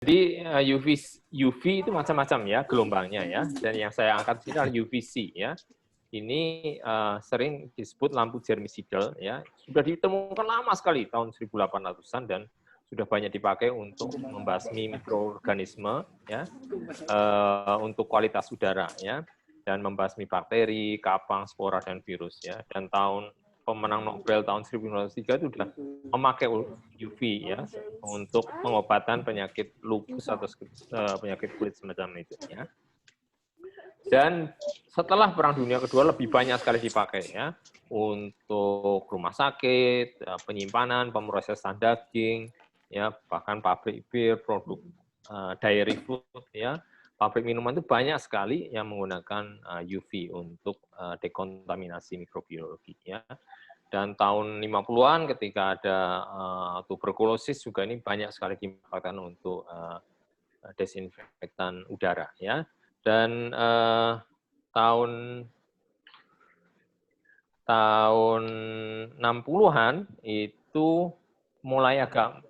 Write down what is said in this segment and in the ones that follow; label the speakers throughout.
Speaker 1: Jadi UV itu macam-macam ya gelombangnya ya, dan yang saya angkat sini adalah UVC ya. Ini sering disebut lampu germicidal ya, sudah ditemukan lama sekali tahun 1800-an dan sudah banyak dipakai untuk membasmi mikroorganisme ya, untuk kualitas udara ya, dan membasmi bakteri, kapang, spora dan virus ya. Dan pemenang Nobel tahun 1903 itu sudah memakai UV ya untuk pengobatan penyakit lupus atau penyakit kulit semacam itu ya. Dan setelah Perang Dunia Kedua lebih banyak sekali dipakai ya untuk rumah sakit, penyimpanan, pemrosesan daging, ya bahkan pabrik bir, produk dairy food ya, pabrik minuman itu banyak sekali yang menggunakan UV untuk dekontaminasi mikrobiologi ya. Dan tahun 50-an ketika ada tuberkulosis juga ini banyak sekali dimanfaatkan untuk desinfektan udara ya. Dan tahun 60-an itu mulai agak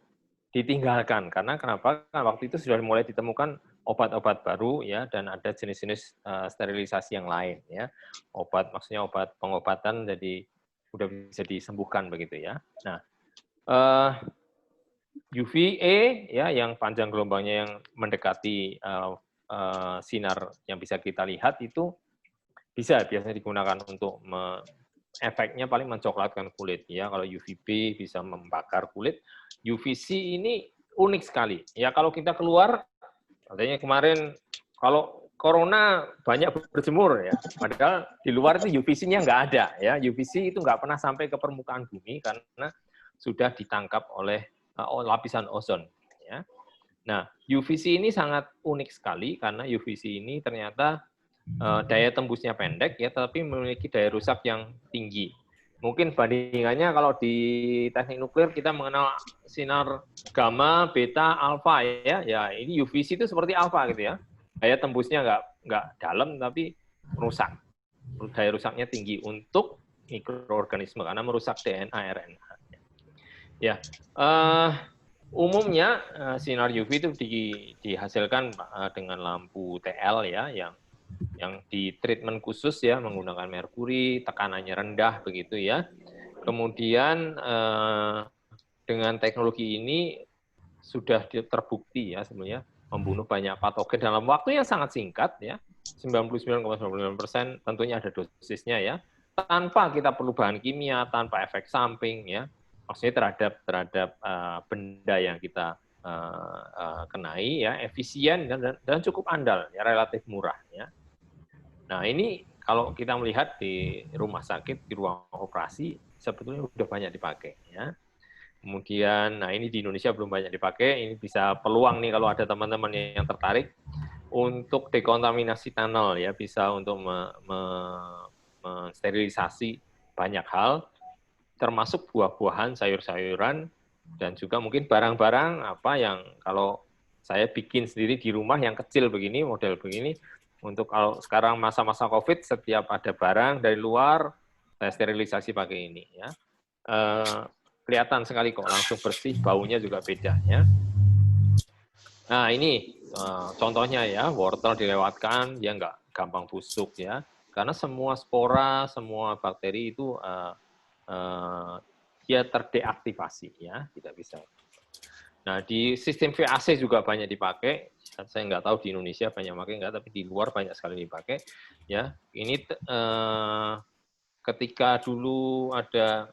Speaker 1: ditinggalkan karena kenapa? Karena waktu itu sudah mulai ditemukan obat-obat baru ya, dan ada jenis-jenis sterilisasi yang lain ya. Maksudnya obat pengobatan jadi udah bisa disembuhkan begitu ya. Nah, UVA ya yang panjang gelombangnya yang mendekati sinar yang bisa kita lihat itu bisa biasanya digunakan untuk efeknya paling mencoklatkan kulit ya. Kalau UVB bisa membakar kulit, UVC ini unik sekali. Ya kalau kita keluar, katanya kemarin kalau corona banyak berjemur ya, padahal di luar itu UVC-nya nggak ada ya. UVC itu nggak pernah sampai ke permukaan bumi karena sudah ditangkap oleh lapisan ozon ya. Nah, UVC ini sangat unik sekali karena UVC ini ternyata daya tembusnya pendek ya, tapi memiliki daya rusak yang tinggi. Mungkin bandingannya kalau di teknik nuklir kita mengenal sinar gamma, beta, alfa ya. Ya ini UVC itu seperti alfa gitu ya. Daya tembusnya nggak dalam tapi merusak. Daya rusaknya tinggi untuk mikroorganisme karena merusak DNA, RNA. Ya, umumnya sinar UV itu dihasilkan dengan lampu TL ya, yang di treatment khusus ya, menggunakan merkuri, tekanannya rendah begitu ya. Kemudian dengan teknologi ini sudah terbukti ya sebenarnya membunuh banyak patogen dalam waktu yang sangat singkat ya, 99,99% tentunya ada dosisnya ya, tanpa kita perlu bahan kimia, tanpa efek samping ya, maksudnya terhadap benda yang kita kenai ya, efisien dan cukup andal ya, relatif murah ya. Nah ini kalau kita melihat di rumah sakit, di ruang operasi, sebetulnya sudah banyak dipakai ya. Kemudian, nah ini di Indonesia belum banyak dipakai, ini bisa peluang nih kalau ada teman-teman yang tertarik untuk dekontaminasi tunnel ya, bisa untuk mensterilisasi banyak hal, termasuk buah-buahan, sayur-sayuran, dan juga mungkin barang-barang apa yang kalau saya bikin sendiri di rumah yang kecil begini, model begini, untuk kalau sekarang masa-masa COVID, setiap ada barang dari luar, saya sterilisasi pakai ini ya. Kelihatan sekali kok, langsung bersih, baunya juga beda ya. Nah ini contohnya ya, wortel dilewatkan, dia nggak gampang busuk ya, karena semua spora, semua bakteri itu dia terdeaktivasi ya, tidak bisa. Nah di sistem VAC juga banyak dipakai, saya nggak tahu di Indonesia banyak pakai nggak, tapi di luar banyak sekali dipakai ya. Ini ketika dulu ada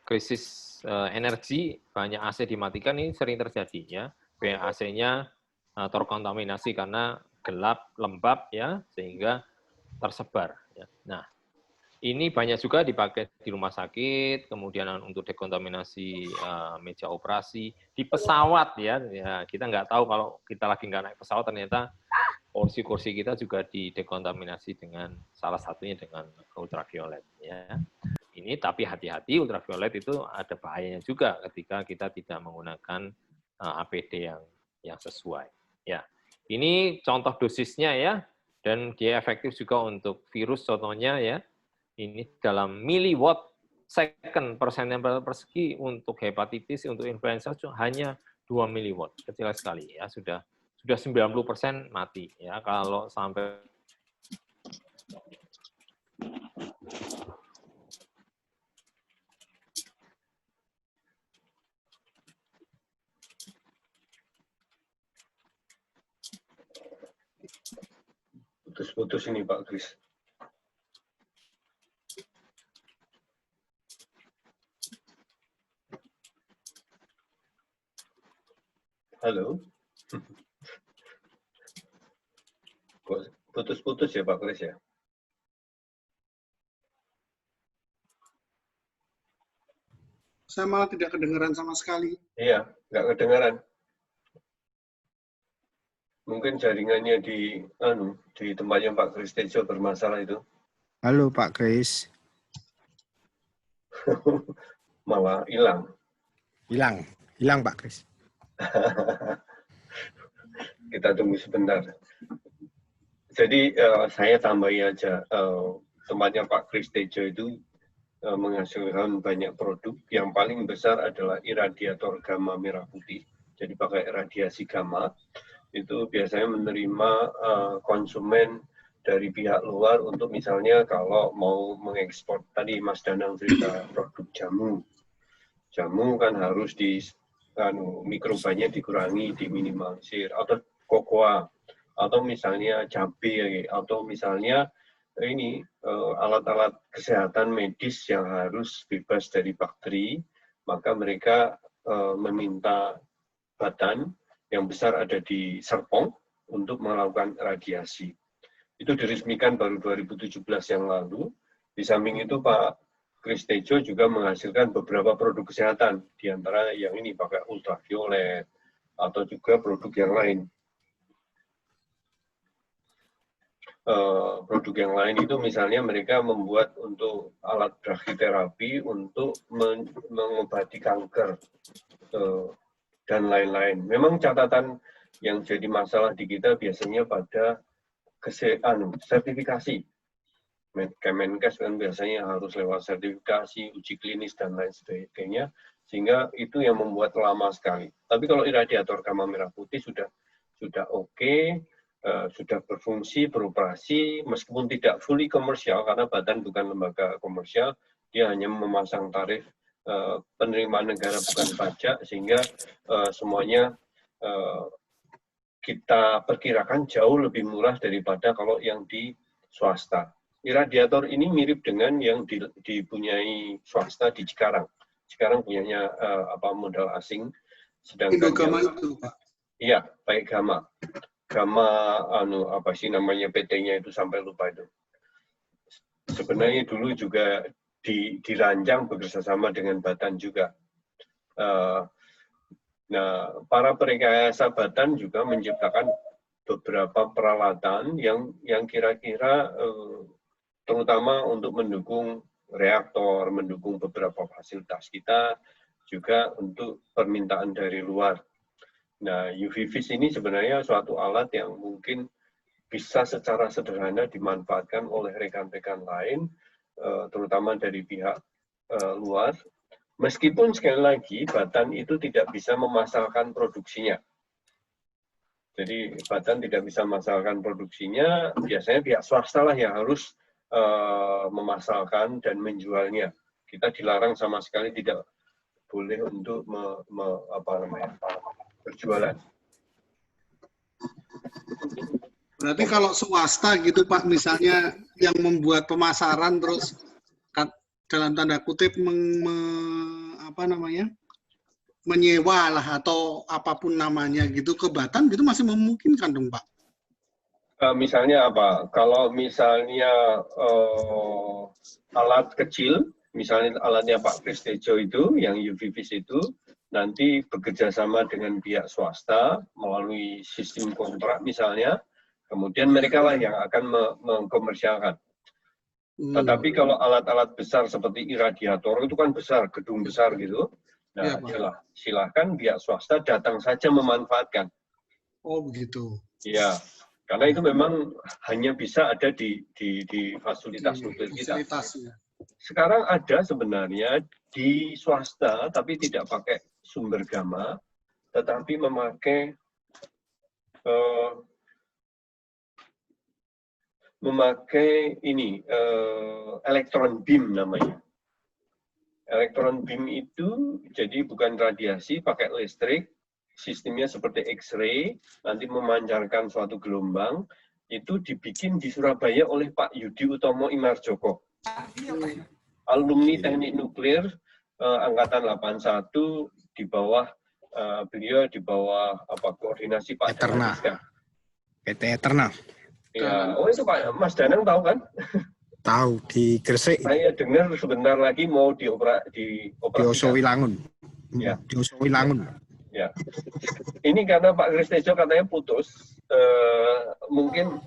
Speaker 1: krisis energi, banyak AC dimatikan, ini sering terjadi ya. AC-nya terkontaminasi karena gelap, lembab ya, sehingga tersebar ya. Nah, ini banyak juga dipakai di rumah sakit, kemudian untuk dekontaminasi meja operasi, di pesawat ya, kita nggak tahu kalau kita lagi nggak naik pesawat, ternyata kursi-kursi kita juga didekontaminasi dengan salah satunya dengan ultraviolet ya. Ini tapi hati-hati, ultraviolet itu ada bahayanya juga ketika kita tidak menggunakan APD yang sesuai. Ya, ini contoh dosisnya ya, dan dia efektif juga untuk virus contohnya ya. Ini dalam miliwatt second per cm persegi, untuk hepatitis, untuk influenza hanya 2 miliwatt, kecil sekali ya, sudah 90% mati ya kalau sampai
Speaker 2: putus-putus ini Pak Kris. Halo. Putus-putus ya Pak Kris ya.
Speaker 3: Saya malah tidak kedengaran sama sekali.
Speaker 2: Iya, nggak kedengaran. Mungkin jaringannya di tempatnya Pak Kris Tejo bermasalah itu.
Speaker 4: Halo Pak Kris.
Speaker 2: Malah hilang.
Speaker 4: Hilang Pak Kris.
Speaker 2: Kita tunggu sebentar. Jadi saya tambahin aja, tempatnya Pak Kris Tejo itu menghasilkan banyak produk. Yang paling besar adalah iradiator gamma merah putih. Jadi pakai radiasi gamma. Itu biasanya menerima konsumen dari pihak luar untuk misalnya kalau mau mengekspor, tadi Mas Danang cerita produk jamu. Jamu kan harus mikrobanya dikurangi, diminimalisir, atau kokoa, atau misalnya cabai, atau misalnya ini alat-alat kesehatan medis yang harus bebas dari bakteri, maka mereka meminta badan yang besar ada di Serpong untuk melakukan radiasi. Itu diresmikan baru 2017 yang lalu. Di samping itu Pak Kris Tejo juga menghasilkan beberapa produk kesehatan, di antara yang ini pakai ultraviolet, atau juga produk yang lain. Produk yang lain itu misalnya mereka membuat untuk alat brachytherapy untuk mengobati kanker dan lain-lain. Memang catatan yang jadi masalah di kita biasanya pada sertifikasi. Kemenkes kan biasanya harus lewat sertifikasi, uji klinis, dan lain sebagainya, sehingga itu yang membuat lama sekali. Tapi kalau iradiator gamma merah putih sudah oke, sudah berfungsi, beroperasi, meskipun tidak fully komersial, karena Badan bukan lembaga komersial, dia hanya memasang tarif penerimaan negara bukan pajak, sehingga semuanya kita perkirakan jauh lebih murah daripada kalau yang di swasta. Iradiator ini mirip dengan yang dipunyai swasta di Cikarang. Cikarang punyanya modal asing, sedangkan
Speaker 3: Indogama itu, Pak.
Speaker 2: Iya, pakai Gamma. Gamma PT-nya itu sampai lupa itu. Sebenarnya dulu juga dirancang bekerjasama dengan Batan juga. Nah, para perekayasa Batan juga menciptakan beberapa peralatan yang kira-kira terutama untuk mendukung reaktor, mendukung beberapa fasilitas kita, juga untuk permintaan dari luar. Nah, UV-Vis ini sebenarnya suatu alat yang mungkin bisa secara sederhana dimanfaatkan oleh rekan-rekan lain, terutama dari pihak luar. Meskipun sekali lagi, Batan itu tidak bisa memasarkan produksinya. Jadi, Batan tidak bisa memasarkan produksinya, biasanya pihak swasta lah yang harus memasarkan dan menjualnya. Kita dilarang sama sekali tidak boleh untuk berjualan.
Speaker 3: Berarti kalau swasta gitu Pak, misalnya yang membuat pemasaran terus dalam tanda kutip menyewa lah atau apapun namanya gitu ke Batam gitu masih memungkinkan dong Pak?
Speaker 2: Misalnya apa? Kalau misalnya alat kecil, misalnya alatnya Pak Kris Tejo itu, yang UV-Vis itu, nanti bekerja sama dengan pihak swasta melalui sistem kontrak misalnya, kemudian mereka lah yang akan mengkomersialkan. Tetapi kalau alat-alat besar seperti iradiator itu kan besar, gedung besar gitu, nah ya, silahkan pihak swasta datang saja memanfaatkan.
Speaker 3: Oh begitu.
Speaker 2: Ya. Karena itu memang hanya bisa ada di fasilitas nuklir kita. Sekarang ada sebenarnya di swasta, tapi tidak pakai sumber gamma, tetapi memakai ini elektron beam namanya. Elektron beam itu jadi bukan radiasi, pakai listrik, sistemnya seperti X-ray, nanti memancarkan suatu gelombang, itu dibikin di Surabaya oleh Pak Yudi Utomo Imarjoko. Alumni Teknik Nuklir angkatan 81 di bawah beliau di bawah koordinasi Pak
Speaker 4: Eterna. PT Eterna.
Speaker 2: Ya, oh itu Pak Mas Danang tahu kan?
Speaker 4: Tahu di Gresik.
Speaker 2: Saya dengar sebentar lagi mau dioperasikan.
Speaker 4: Di Oso Wilangun.
Speaker 2: Ya.
Speaker 4: Di Oso Wilangun.
Speaker 2: Ya. Ini karena Pak Kristejo katanya putus, mungkin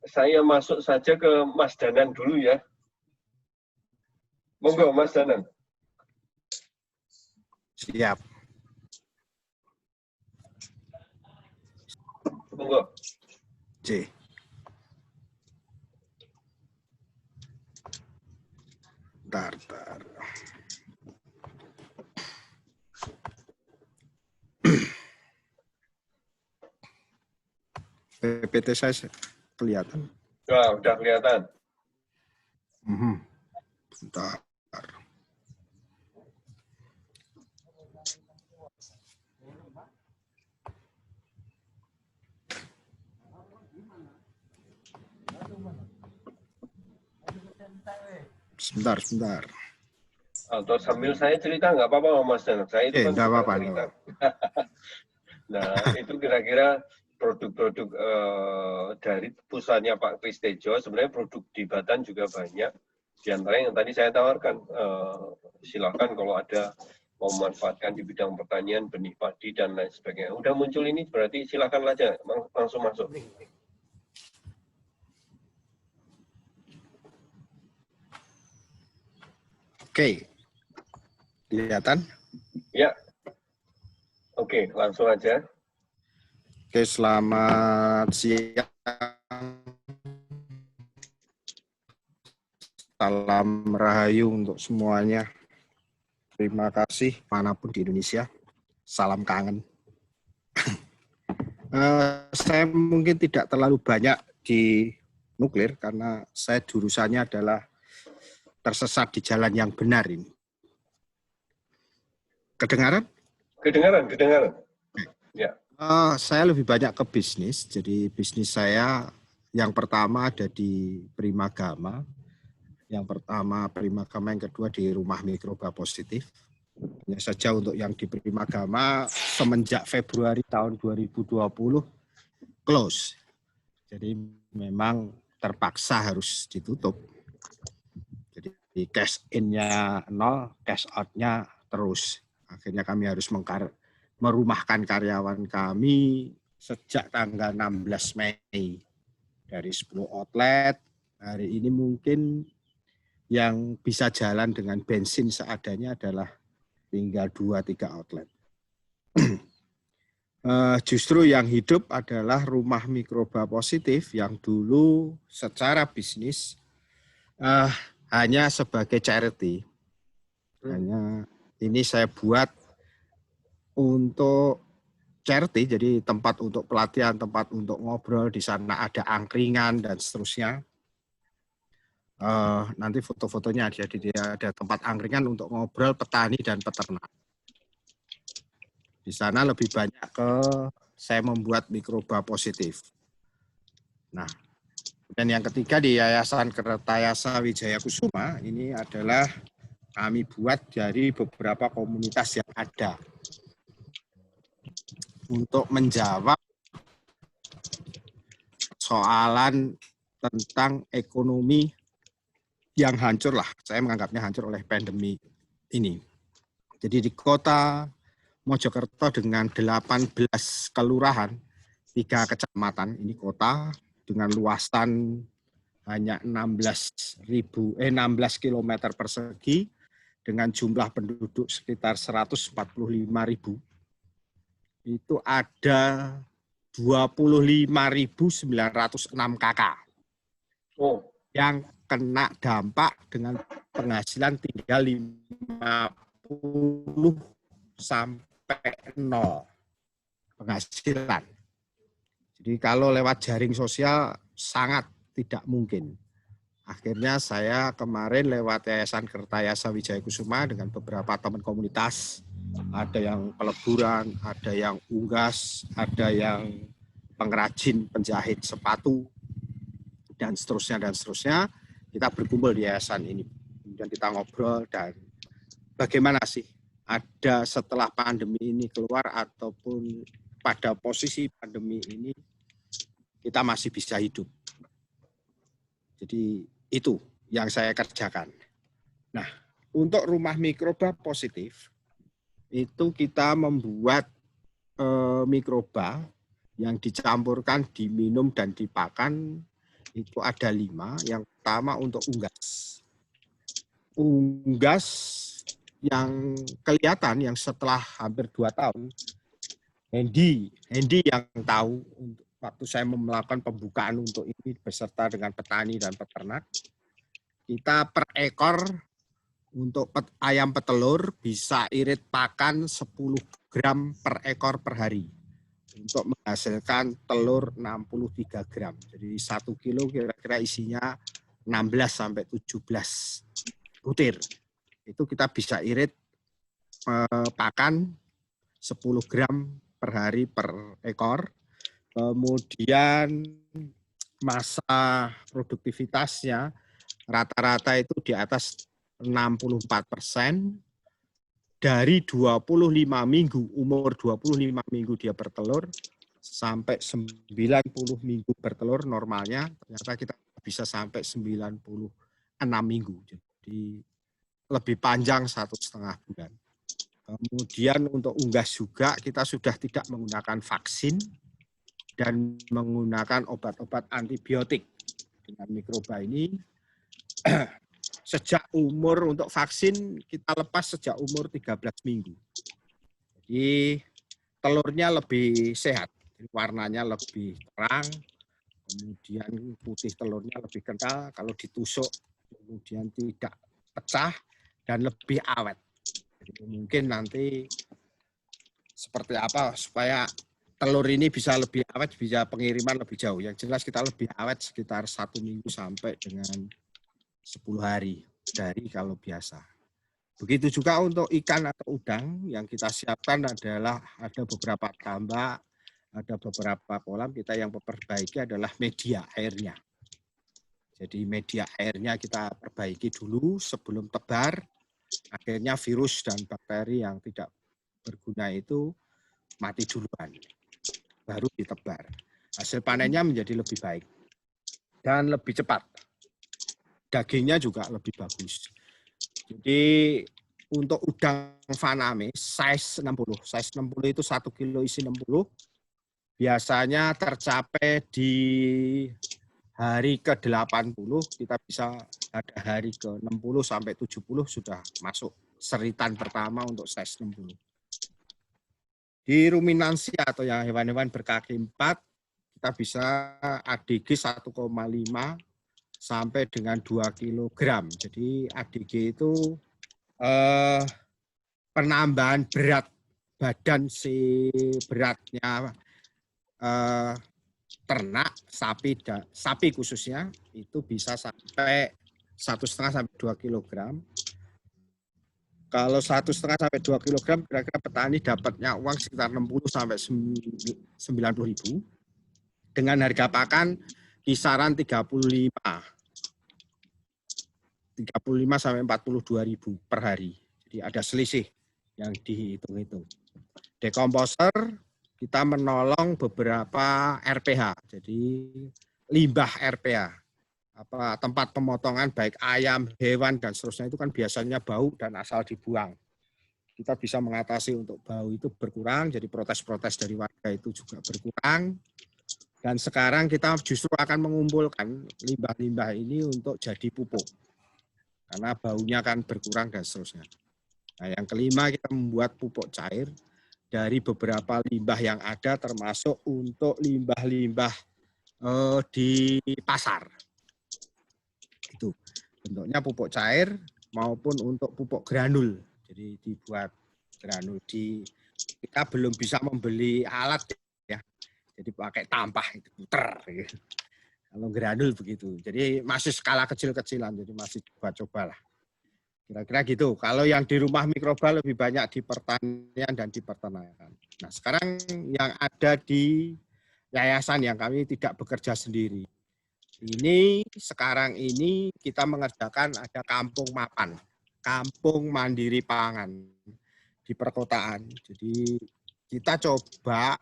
Speaker 2: saya masuk saja ke Mas Danang dulu ya. Monggo Mas Danang.
Speaker 4: Siap.
Speaker 2: Monggo.
Speaker 4: C. Bentar. PPT saya kelihatan.
Speaker 2: Ya, udah kelihatan.
Speaker 4: Bentar. Sebentar.
Speaker 2: Atau sambil saya cerita nggak apa-apa Mas Danang. Saya itu kan
Speaker 4: nggak apa-apa.
Speaker 2: Nah, itu kira-kira produk-produk dari pusatnya Pak Kristejo, sebenarnya produk di Batan juga banyak. Di antara yang tadi saya tawarkan, silakan kalau ada mau memanfaatkan di bidang pertanian, benih padi, dan lain sebagainya. Udah muncul ini, berarti silakan aja, langsung masuk.
Speaker 4: Oke. Kelihatan?
Speaker 2: Ya. Oke, langsung aja.
Speaker 4: Oke, selamat siang. Salam rahayu untuk semuanya. Terima kasih manapun di Indonesia. Salam kangen. Saya mungkin tidak terlalu banyak di nuklir karena saya jurusannya adalah tersesat di jalan yang benar ini. Kedengaran?
Speaker 2: Kedengaran. Ya.
Speaker 4: Saya lebih banyak ke bisnis. Jadi bisnis saya yang pertama ada di Primagama. Yang pertama Primagama, yang kedua di Rumah Mikroba Positif. Hanya saja untuk yang di Primagama semenjak Februari tahun 2020 close. Jadi memang terpaksa harus ditutup. Jadi cash in-nya nol, cash out-nya terus. Akhirnya kami harus merumahkan karyawan kami sejak tanggal 16 Mei. Dari 10 outlet, hari ini mungkin yang bisa jalan dengan bensin seadanya adalah tinggal 2-3 outlet. Justru yang hidup adalah Rumah Mikroba Positif yang dulu secara bisnis hanya sebagai charity. Hanya ini saya buat untuk charity, jadi tempat untuk pelatihan, tempat untuk ngobrol, di sana ada angkringan dan seterusnya. Nanti foto-fotonya ada tempat angkringan untuk ngobrol petani dan peternak. Di sana lebih banyak saya membuat mikroba positif. Nah, dan yang ketiga di Yayasan Kertayasa Wijaya Kusuma, ini adalah kami buat dari beberapa komunitas yang ada untuk menjawab soalan tentang ekonomi yang hancur lah. Saya menganggapnya hancur oleh pandemi ini. Jadi di kota Mojokerto dengan 18 kelurahan, 3 kecamatan, ini kota dengan luasan hanya 16 km persegi dengan jumlah penduduk sekitar 145.000. Itu ada 25.906 KK yang kena dampak dengan penghasilan tinggal 50 sampai 0 penghasilan. Jadi kalau lewat jaring sosial sangat tidak mungkin. Akhirnya saya kemarin lewat Yayasan Kertayasa Wijaya Kusuma dengan beberapa teman komunitas, ada yang peleburan, ada yang unggas, ada yang pengrajin penjahit sepatu, dan seterusnya, kita berkumpul di yayasan ini. Kemudian kita ngobrol dan bagaimana sih ada setelah pandemi ini keluar ataupun pada posisi pandemi ini kita masih bisa hidup. Jadi itu yang saya kerjakan. Nah, untuk rumah mikroba positif itu kita membuat mikroba yang dicampurkan, diminum dan dipakan itu ada 5. Yang pertama untuk unggas. Unggas yang kelihatan yang setelah hampir 2 tahun, Hendy yang tahu waktu saya melakukan pembukaan untuk ini beserta dengan petani dan peternak, kita per ekor untuk ayam petelur bisa irit pakan 10 gram per ekor per hari untuk menghasilkan telur 63 gram. Jadi 1 kilo kira-kira isinya 16 sampai 17 butir. Itu kita bisa irit pakan 10 gram per hari per ekor. Kemudian masa produktivitasnya rata-rata itu di atas 64% dari 25 minggu, umur 25 minggu dia bertelur sampai 90 minggu bertelur normalnya, ternyata kita bisa sampai 96 minggu. Jadi lebih panjang 1,5 bulan. Kemudian untuk unggas juga kita sudah tidak menggunakan vaksin dan menggunakan obat-obat antibiotik dengan mikroba ini. Sejak umur untuk vaksin kita lepas sejak umur 13 minggu. Jadi telurnya lebih sehat, warnanya lebih terang, kemudian putih telurnya lebih kental, kalau ditusuk kemudian tidak pecah dan lebih awet. Jadi mungkin nanti seperti apa supaya telur ini bisa lebih awet, bisa pengiriman lebih jauh. Yang jelas kita lebih awet sekitar 1 minggu sampai dengan 10 hari dari kalau biasa. Begitu juga untuk ikan atau udang yang kita siapkan adalah ada beberapa tambak, ada beberapa kolam, kita yang memperbaiki adalah media airnya. Jadi media airnya kita perbaiki dulu sebelum tebar, akhirnya virus dan bakteri yang tidak berguna itu mati duluan, baru ditebar. Hasil panennya menjadi lebih baik dan lebih cepat. Dagingnya juga lebih bagus. Jadi untuk udang faname size 60. Size 60 itu 1 kilo isi 60. Biasanya tercapai di hari ke-80, kita bisa ada hari ke-60 sampai 70 sudah masuk seritan pertama untuk size 60. Di ruminansi atau yang hewan-hewan berkaki 4, kita bisa ADG 1,5 sampai dengan 2 kg. Jadi ADG itu penambahan berat badan si beratnya ternak, sapi khususnya, itu bisa sampai 1,5 sampai 2 kg. Kalau 1,5 sampai 2 kg, kira-kira petani dapatnya uang sekitar 60 sampai 90 ribu. Dengan harga pakan kisaran 35 sampai 42 ribu per hari. Jadi ada selisih yang dihitung-hitung. Dekomposer kita menolong beberapa RPH, jadi limbah RPH, tempat pemotongan baik ayam, hewan dan seterusnya itu kan biasanya bau dan asal dibuang. Kita bisa mengatasi untuk bau itu berkurang, jadi protes-protes dari warga itu juga berkurang. Dan sekarang kita justru akan mengumpulkan limbah-limbah ini untuk jadi pupuk. Karena baunya kan berkurang dan seterusnya. Nah, yang kelima kita membuat pupuk cair dari beberapa limbah yang ada, termasuk untuk limbah-limbah di pasar. Itu bentuknya pupuk cair maupun untuk pupuk granul. Jadi dibuat granul kita belum bisa membeli alat ya. Jadi pakai tampah itu puter. Gitu. Kalau granul begitu. Jadi masih skala kecil-kecilan, jadi masih coba-coba lah. Kira-kira gitu. Kalau yang di rumah mikroba lebih banyak di pertanian dan di peternakan. Nah, sekarang yang ada di yayasan yang kami tidak bekerja sendiri. Ini sekarang ini kita mengerjakan ada kampung mapan, kampung mandiri pangan di perkotaan. Jadi kita coba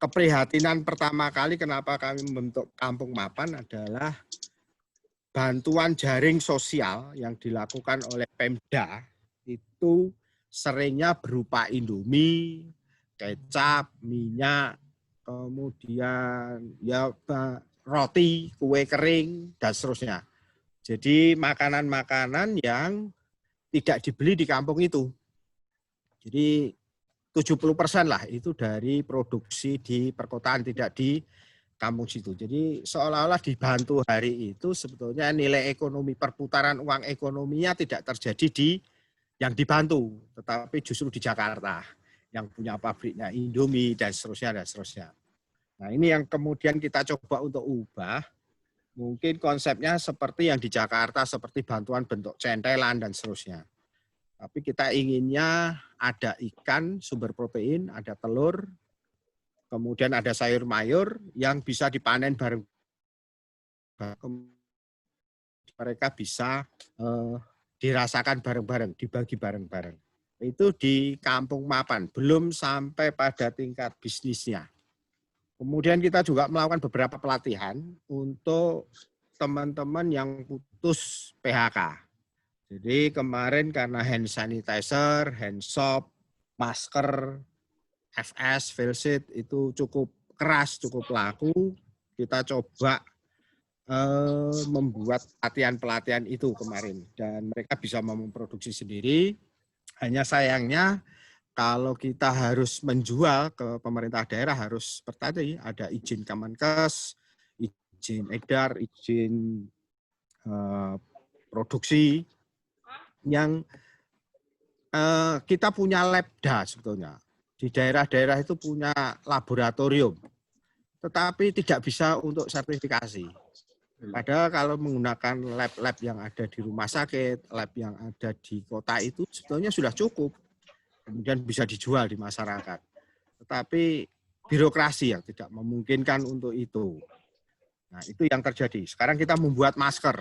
Speaker 4: keprihatinan pertama kali kenapa kami membentuk kampung mapan adalah bantuan jaring sosial yang dilakukan oleh Pemda itu seringnya berupa Indomie, kecap, minyak, kemudian ya roti, kue kering, dan seterusnya. Jadi makanan-makanan yang tidak dibeli di kampung itu. Jadi 70% lah itu dari produksi di perkotaan, tidak di kampung situ. Jadi seolah-olah dibantu hari itu sebetulnya nilai ekonomi, perputaran uang ekonominya tidak terjadi di yang dibantu, tetapi justru di Jakarta yang punya pabriknya Indomie dan seterusnya dan seterusnya. Nah ini yang kemudian kita coba untuk ubah, mungkin konsepnya seperti yang di Jakarta, seperti bantuan bentuk centelan dan seterusnya. Tapi kita inginnya ada ikan, sumber protein, ada telur, kemudian ada sayur mayur yang bisa dipanen bareng. Mereka bisa dirasakan bareng-bareng, dibagi bareng-bareng. Itu di kampung mapan, belum sampai pada tingkat bisnisnya. Kemudian kita juga melakukan beberapa pelatihan untuk teman-teman yang putus PHK. Jadi kemarin karena hand sanitizer, hand soap, masker, FS, face shield itu cukup keras, cukup laku. Kita coba membuat pelatihan-pelatihan itu kemarin. Dan mereka bisa memproduksi sendiri. Hanya sayangnya kalau kita harus menjual ke pemerintah daerah harus seperti ada izin Kemenkes, izin edar, izin produksi. Yang kita punya labda sebetulnya. Di daerah-daerah itu punya laboratorium, tetapi tidak bisa untuk sertifikasi. Padahal kalau menggunakan lab-lab yang ada di rumah sakit, lab yang ada di kota itu sebetulnya sudah cukup. Kemudian bisa dijual di masyarakat. Tetapi birokrasi yang tidak memungkinkan untuk itu. Nah itu yang terjadi. Sekarang kita membuat masker.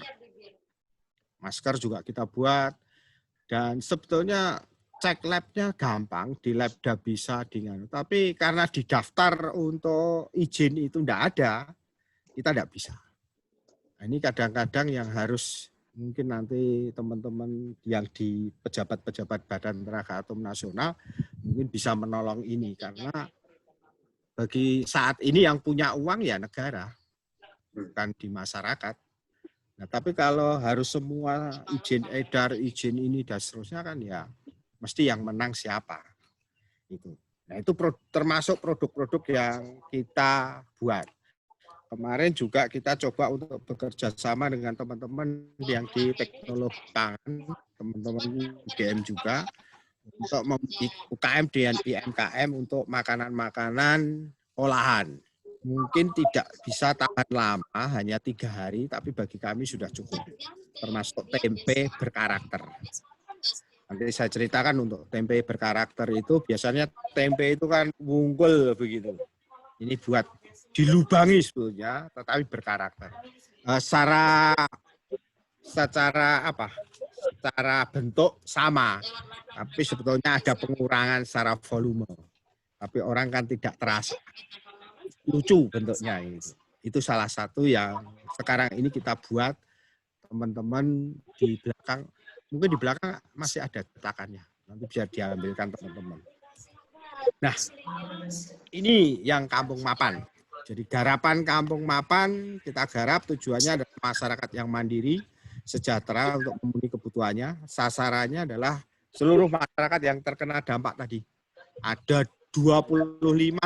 Speaker 4: Masker juga kita buat. Dan sebetulnya cek labnya gampang, di labda bisa dengan. Tapi karena didaftar untuk izin itu tidak ada, kita tidak bisa. Nah, ini kadang-kadang yang harus mungkin nanti teman-teman yang di pejabat-pejabat Badan Tenaga Atom Nasional mungkin bisa menolong ini. Karena bagi saat ini yang punya uang ya negara, bukan di masyarakat. Nah, tapi kalau harus semua izin edar, izin ini dan seterusnya kan ya mesti yang menang siapa. Itu. Nah, itu termasuk produk-produk yang kita buat. Kemarin juga kita coba untuk bekerja sama dengan teman-teman yang di teknologi pangan, teman-teman UGM juga, untuk membuat UKM dan IMKM untuk makanan-makanan olahan. Mungkin tidak bisa tahan lama, hanya 3 hari, tapi bagi kami sudah cukup. Termasuk tempe berkarakter. Nanti saya ceritakan untuk tempe berkarakter itu, biasanya tempe itu kan wungkul begitu. Ini buat dilubangi sebetulnya, tetapi berkarakter. Secara bentuk sama, tapi sebetulnya ada pengurangan secara volume. Tapi orang kan tidak terasa. Lucu bentuknya itu salah satu yang sekarang ini kita buat. Teman-teman di belakang, mungkin di belakang masih ada cetakannya, nanti bisa diambilkan teman-teman. Nah ini yang kampung mapan. Jadi garapan kampung mapan kita garap tujuannya adalah masyarakat yang mandiri, sejahtera untuk memenuhi kebutuhannya. Sasarannya adalah seluruh masyarakat yang terkena dampak tadi. Ada 25.906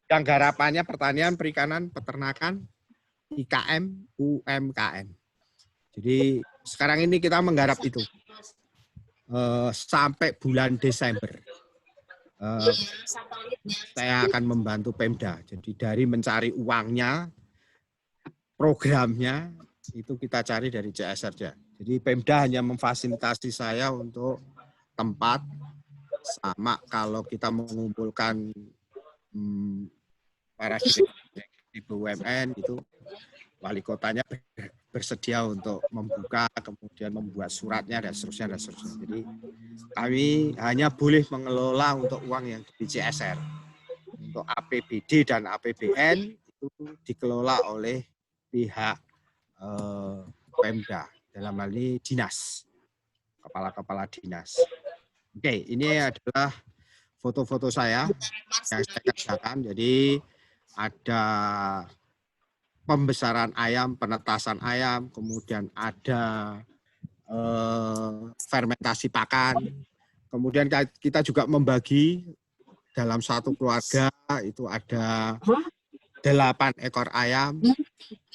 Speaker 4: yang garapannya pertanian, perikanan, peternakan, IKM, UMKM. Jadi sekarang ini kita menggarap itu. sampai bulan Desember. Saya akan membantu Pemda. Jadi dari mencari uangnya, programnya, itu kita cari dari CSR saja. Jadi Pemda hanya memfasilitasi saya untuk tempat, sama kalau kita mengumpulkan para di BUMN, itu wali kotanya bersedia untuk membuka, kemudian membuat suratnya, dan seterusnya, dan seterusnya. Jadi kami hanya boleh mengelola untuk uang yang di CSR. Untuk APBD dan APBN itu dikelola oleh pihak Pemda, dalam hal ini dinas, kepala-kepala dinas. Oke, ini adalah foto-foto saya yang saya kerjakan. Jadi ada pembesaran ayam, penetasan ayam, kemudian ada fermentasi pakan, kemudian kita juga membagi dalam satu keluarga itu ada 8 ekor ayam,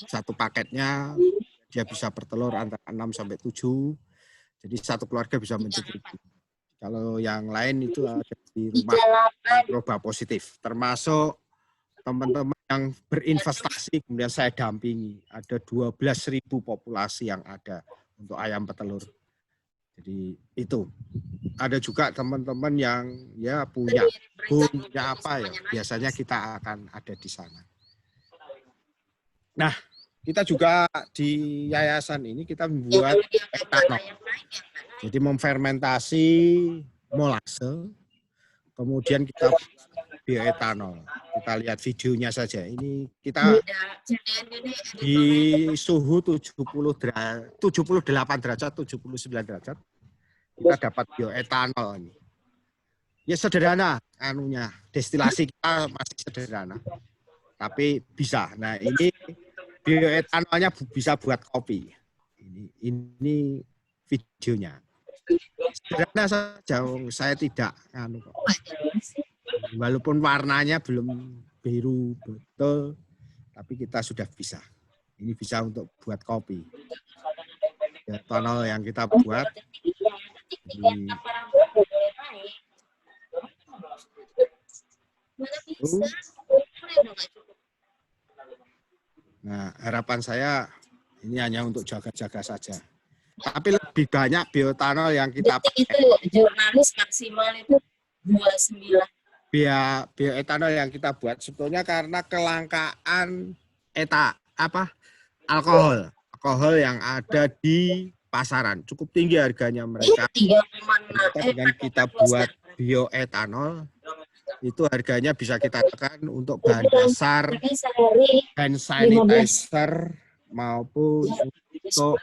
Speaker 4: satu paketnya dia bisa bertelur antara 6 sampai 7, jadi satu keluarga bisa mencukupi. Kalau yang lain itu ada di rumah mikroba positif, termasuk teman-teman yang berinvestasi, kemudian saya dampingi. Ada 12.000 populasi yang ada untuk ayam petelur. Jadi itu. Ada juga teman-teman yang ya punya kebun, punya apa ya, biasanya kita akan ada di sana. Nah, kita juga di yayasan ini kita membuat etanol. Jadi memfermentasi molase, kemudian kita bioetanol. Kita lihat videonya saja. Ini kita di suhu 78 derajat, 79 derajat. Kita dapat bioetanol ini. Ya sederhana anunya, destilasi kita masih sederhana. Tapi bisa. Nah, ini bioetanolnya bisa buat kopi. Ini videonya. Sederhana saja, saya tidak walaupun warnanya belum biru betul, tapi kita sudah bisa. Ini bisa untuk buat kopi. Etanol yang kita buat. Nah, harapan saya ini hanya untuk jaga-jaga saja. Tapi lebih banyak bioetanol yang kita pakai.
Speaker 5: Itu jurnalis maksimal itu 29.
Speaker 4: Bioetanol yang kita buat sebetulnya karena kelangkaan alkohol yang ada di pasaran cukup tinggi harganya mereka. Dengan kita buat bioetanol itu harganya bisa kita tekan untuk bahan dasar hand sanitizer maupun untuk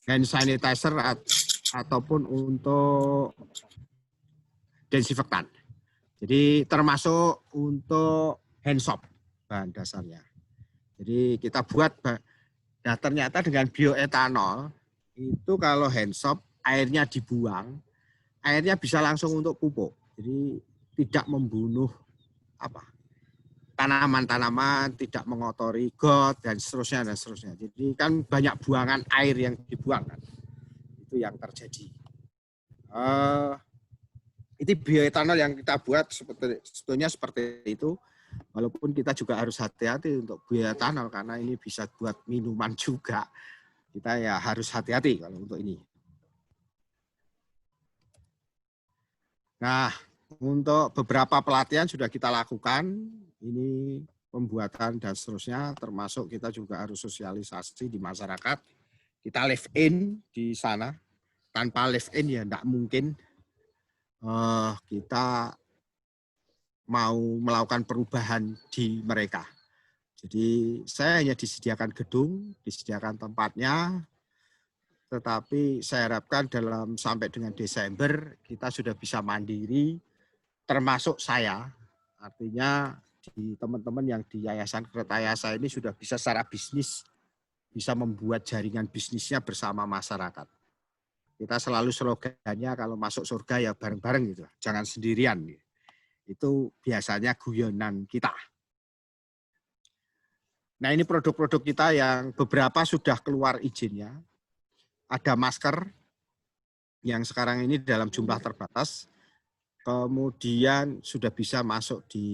Speaker 4: hand sanitizer ataupun untuk desinfektan. Jadi termasuk untuk hand soap bahan dasarnya. Jadi kita buat, nah ternyata dengan bioetanol itu kalau hand soap airnya dibuang, airnya bisa langsung untuk pupuk. Jadi tidak membunuh tanaman-tanaman, tidak mengotori got dan seterusnya dan seterusnya. Jadi kan banyak buangan air yang dibuang kan. Itu yang terjadi. Itu bioetanol yang kita buat sebetulnya seperti itu. Walaupun kita juga harus hati-hati untuk bioetanol karena ini bisa buat minuman juga. Kita ya harus hati-hati kalau untuk ini. Nah, untuk beberapa pelatihan sudah kita lakukan, ini pembuatan dan seterusnya, termasuk kita juga harus sosialisasi di masyarakat. Kita live in di sana, tanpa live in ya tidak mungkin kita mau melakukan perubahan di mereka. Jadi saya hanya disediakan gedung, disediakan tempatnya, tetapi saya harapkan sampai dengan Desember kita sudah bisa mandiri, termasuk saya. Artinya di teman-teman yang di Yayasan Kertayasa ini sudah bisa secara bisnis, bisa membuat jaringan bisnisnya bersama masyarakat. Kita selalu slogannya kalau masuk surga ya bareng-bareng gitu, jangan sendirian. Itu biasanya guyonan kita. Nah ini produk-produk kita yang beberapa sudah keluar izinnya. Ada masker, yang sekarang ini dalam jumlah terbatas, kemudian sudah bisa masuk di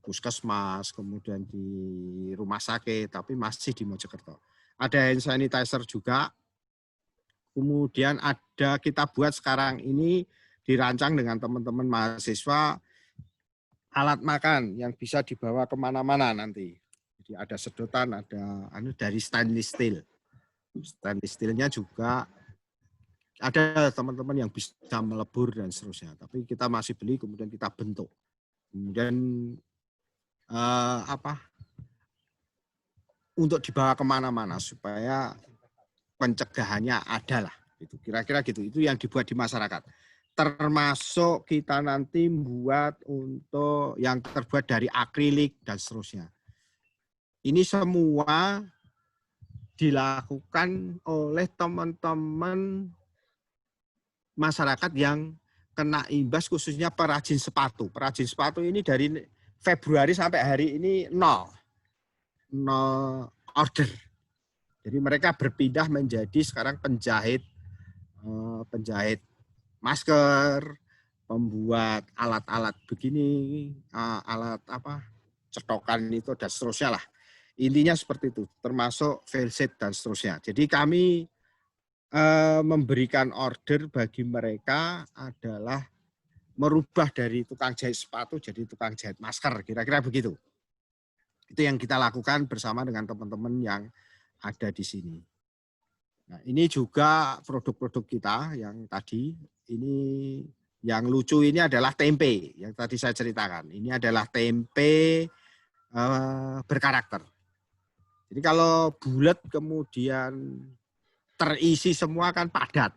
Speaker 4: puskesmas, kemudian di rumah sakit, tapi masih di Mojokerto. Ada hand sanitizer juga, kemudian ada kita buat sekarang ini dirancang dengan teman-teman mahasiswa alat makan yang bisa dibawa kemana-mana nanti. Jadi ada sedotan, ada dari stainless steel. Stainless steel-nya juga ada teman-teman yang bisa melebur dan seterusnya. Tapi kita masih beli, kemudian kita bentuk. Kemudian untuk dibawa kemana-mana supaya pencegahannya ada lah. Gitu. Kira-kira gitu. Itu yang dibuat di masyarakat. Termasuk kita nanti membuat untuk yang terbuat dari akrilik dan seterusnya. Ini semua dilakukan oleh teman-teman masyarakat yang kena imbas, khususnya perajin sepatu. Perajin sepatu ini dari Februari sampai hari ini nol order. Jadi mereka berpindah menjadi sekarang penjahit masker, pembuat alat-alat begini, alat cetokan itu dan seterusnya lah. Intinya seperti itu, termasuk velvet dan seterusnya. Jadi kami memberikan order bagi mereka adalah merubah dari tukang jahit sepatu jadi tukang jahit masker, kira-kira begitu. Itu yang kita lakukan bersama dengan teman-teman yang ada di sini. Nah, ini juga produk-produk kita yang tadi, ini yang lucu ini adalah tempe, yang tadi saya ceritakan. Ini adalah tempe berkarakter. Jadi kalau bulat kemudian terisi semua kan padat.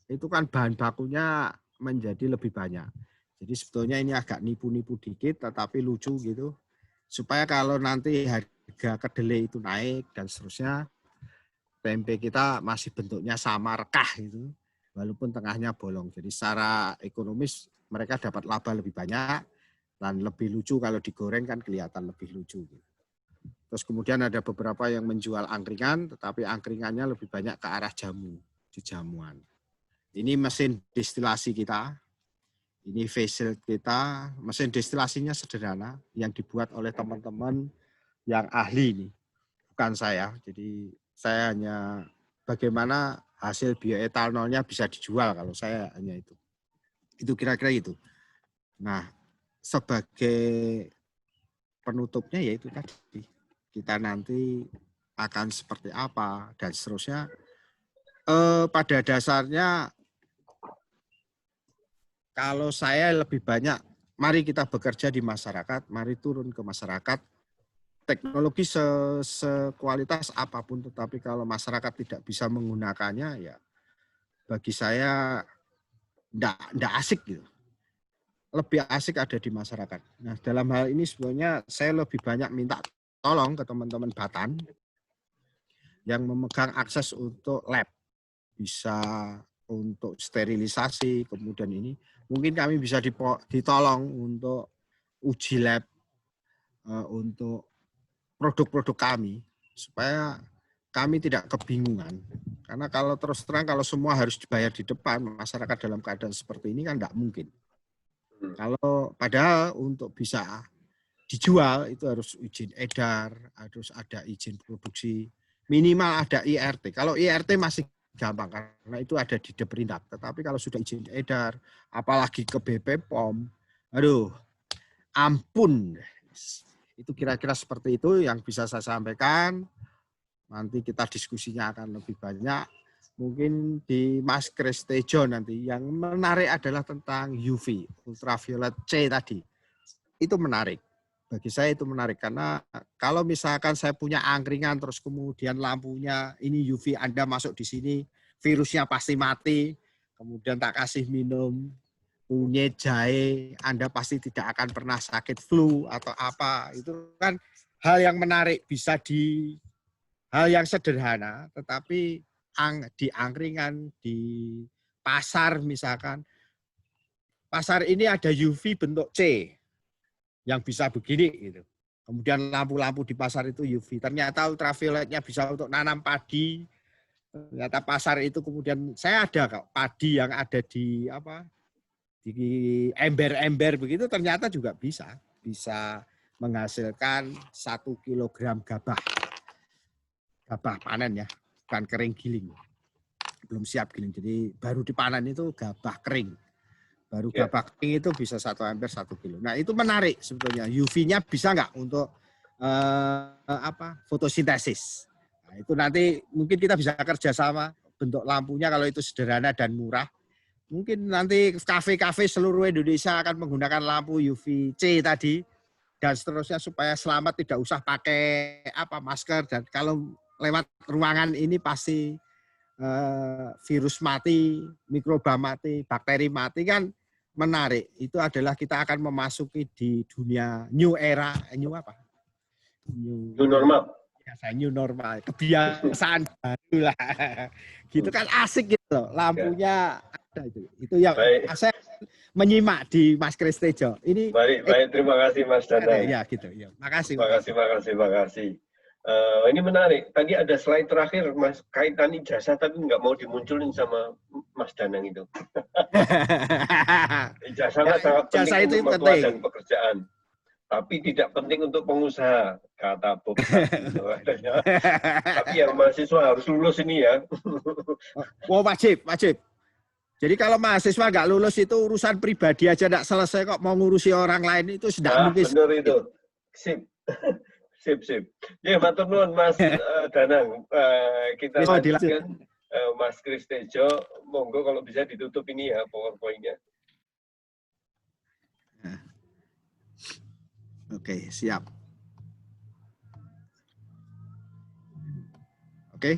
Speaker 4: Itu kan bahan bakunya menjadi lebih banyak. Jadi sebetulnya ini agak nipu-nipu dikit tetapi lucu gitu. Supaya kalau nanti harga kedelai itu naik dan seterusnya, tempe kita masih bentuknya sama rekah gitu. Walaupun tengahnya bolong. Jadi secara ekonomis mereka dapat laba lebih banyak dan lebih lucu kalau digoreng kan kelihatan lebih lucu gitu. Terus kemudian ada beberapa yang menjual angkringan, tetapi angkringannya lebih banyak ke arah jamu, di jamuan. Ini mesin destilasi kita, ini face shield kita, mesin destilasinya sederhana, yang dibuat oleh teman-teman yang ahli ini, bukan saya. Jadi saya hanya bagaimana hasil bioetanolnya bisa dijual, kalau saya hanya itu. Itu kira-kira itu. Nah, sebagai penutupnya yaitu tadi. Kita nanti akan seperti apa dan seterusnya. Pada dasarnya kalau saya lebih banyak, mari kita bekerja di masyarakat, mari turun ke masyarakat. Teknologi sekualitas apapun, tetapi kalau masyarakat tidak bisa menggunakannya, ya bagi saya enggak asik gitu. Lebih asik ada di masyarakat. Nah, dalam hal ini sebenarnya saya lebih banyak minta tolong ke teman-teman Batan yang memegang akses untuk lab, bisa untuk sterilisasi, kemudian ini mungkin kami bisa ditolong untuk uji lab untuk produk-produk kami supaya kami tidak kebingungan. Karena kalau terus terang kalau semua harus dibayar di depan, masyarakat dalam keadaan seperti ini kan tidak mungkin. Kalau padahal untuk bisa dijual itu harus izin edar, harus ada izin produksi, minimal ada IRT. Kalau IRT masih gampang karena itu ada di Deperindak. Tetapi kalau sudah izin edar, apalagi ke BP POM, aduh, ampun. Itu kira-kira seperti itu yang bisa saya sampaikan. Nanti kita diskusinya akan lebih banyak. Mungkin di Mas Chris Tejo nanti yang menarik adalah tentang UV, ultraviolet C tadi. Itu menarik. Bagi saya itu menarik karena kalau misalkan saya punya angkringan terus kemudian lampunya ini UV Anda masuk di sini, virusnya pasti mati. Kemudian tak kasih minum kunyit, jahe, Anda pasti tidak akan pernah sakit flu atau apa. Itu kan hal yang menarik, bisa di hal yang sederhana, tetapi di angkringan, di pasar misalkan, pasar ini ada UV bentuk C yang bisa begini gitu. Kemudian lampu-lampu di pasar itu UV. Ternyata ultravioletnya bisa untuk nanam padi, Ternyata pasar itu kemudian saya ada kok padi yang ada di ember-ember begitu ternyata juga bisa menghasilkan 1 kilogram gabah panen ya, bukan kering giling, belum siap giling. Jadi baru dipanen itu gabah kering, gabah kering itu bisa 1 ember 1 kilo. Nah itu menarik sebetulnya. UV-nya bisa nggak untuk fotosintesis? Nah, itu nanti mungkin kita bisa kerjasama bentuk lampunya kalau itu sederhana dan murah. Mungkin nanti kafe-kafe seluruh Indonesia akan menggunakan lampu UVC tadi dan seterusnya supaya selamat, tidak usah pakai masker, dan kalau lewat ruangan ini pasti virus mati, mikroba mati, bakteri mati kan menarik. Itu adalah kita akan memasuki di dunia new era, new
Speaker 2: normal.
Speaker 4: New normal, kebiasaan baru lah. Gitu kan asik gitu loh, lampunya ada itu. Itu yang saya menyimak di Mas Kristejo. Ini
Speaker 2: baik, terima kasih Mas Danang.
Speaker 4: Ya gitu, ya. Makasih.
Speaker 2: Ini menarik. Tadi ada slide terakhir Mas kaitan ijazah tapi nggak mau dimunculin sama Mas Danang itu. Ijazah sangat penting untuk mertua dan pekerjaan. Tapi tidak penting untuk pengusaha, kata Bob. Tapi yang mahasiswa harus lulus ini ya.
Speaker 4: Oh, wajib. Jadi kalau mahasiswa nggak lulus itu urusan pribadi aja nggak selesai kok, mau ngurusi orang lain itu sudah mungkin.
Speaker 2: Benar itu. Sip. Ya, matur nuwun Mas Danang. Kita lanjutkan Mas Kristejo. Monggo kalau bisa ditutup ini ya PowerPoint-nya.
Speaker 4: Oke, siap. Oke.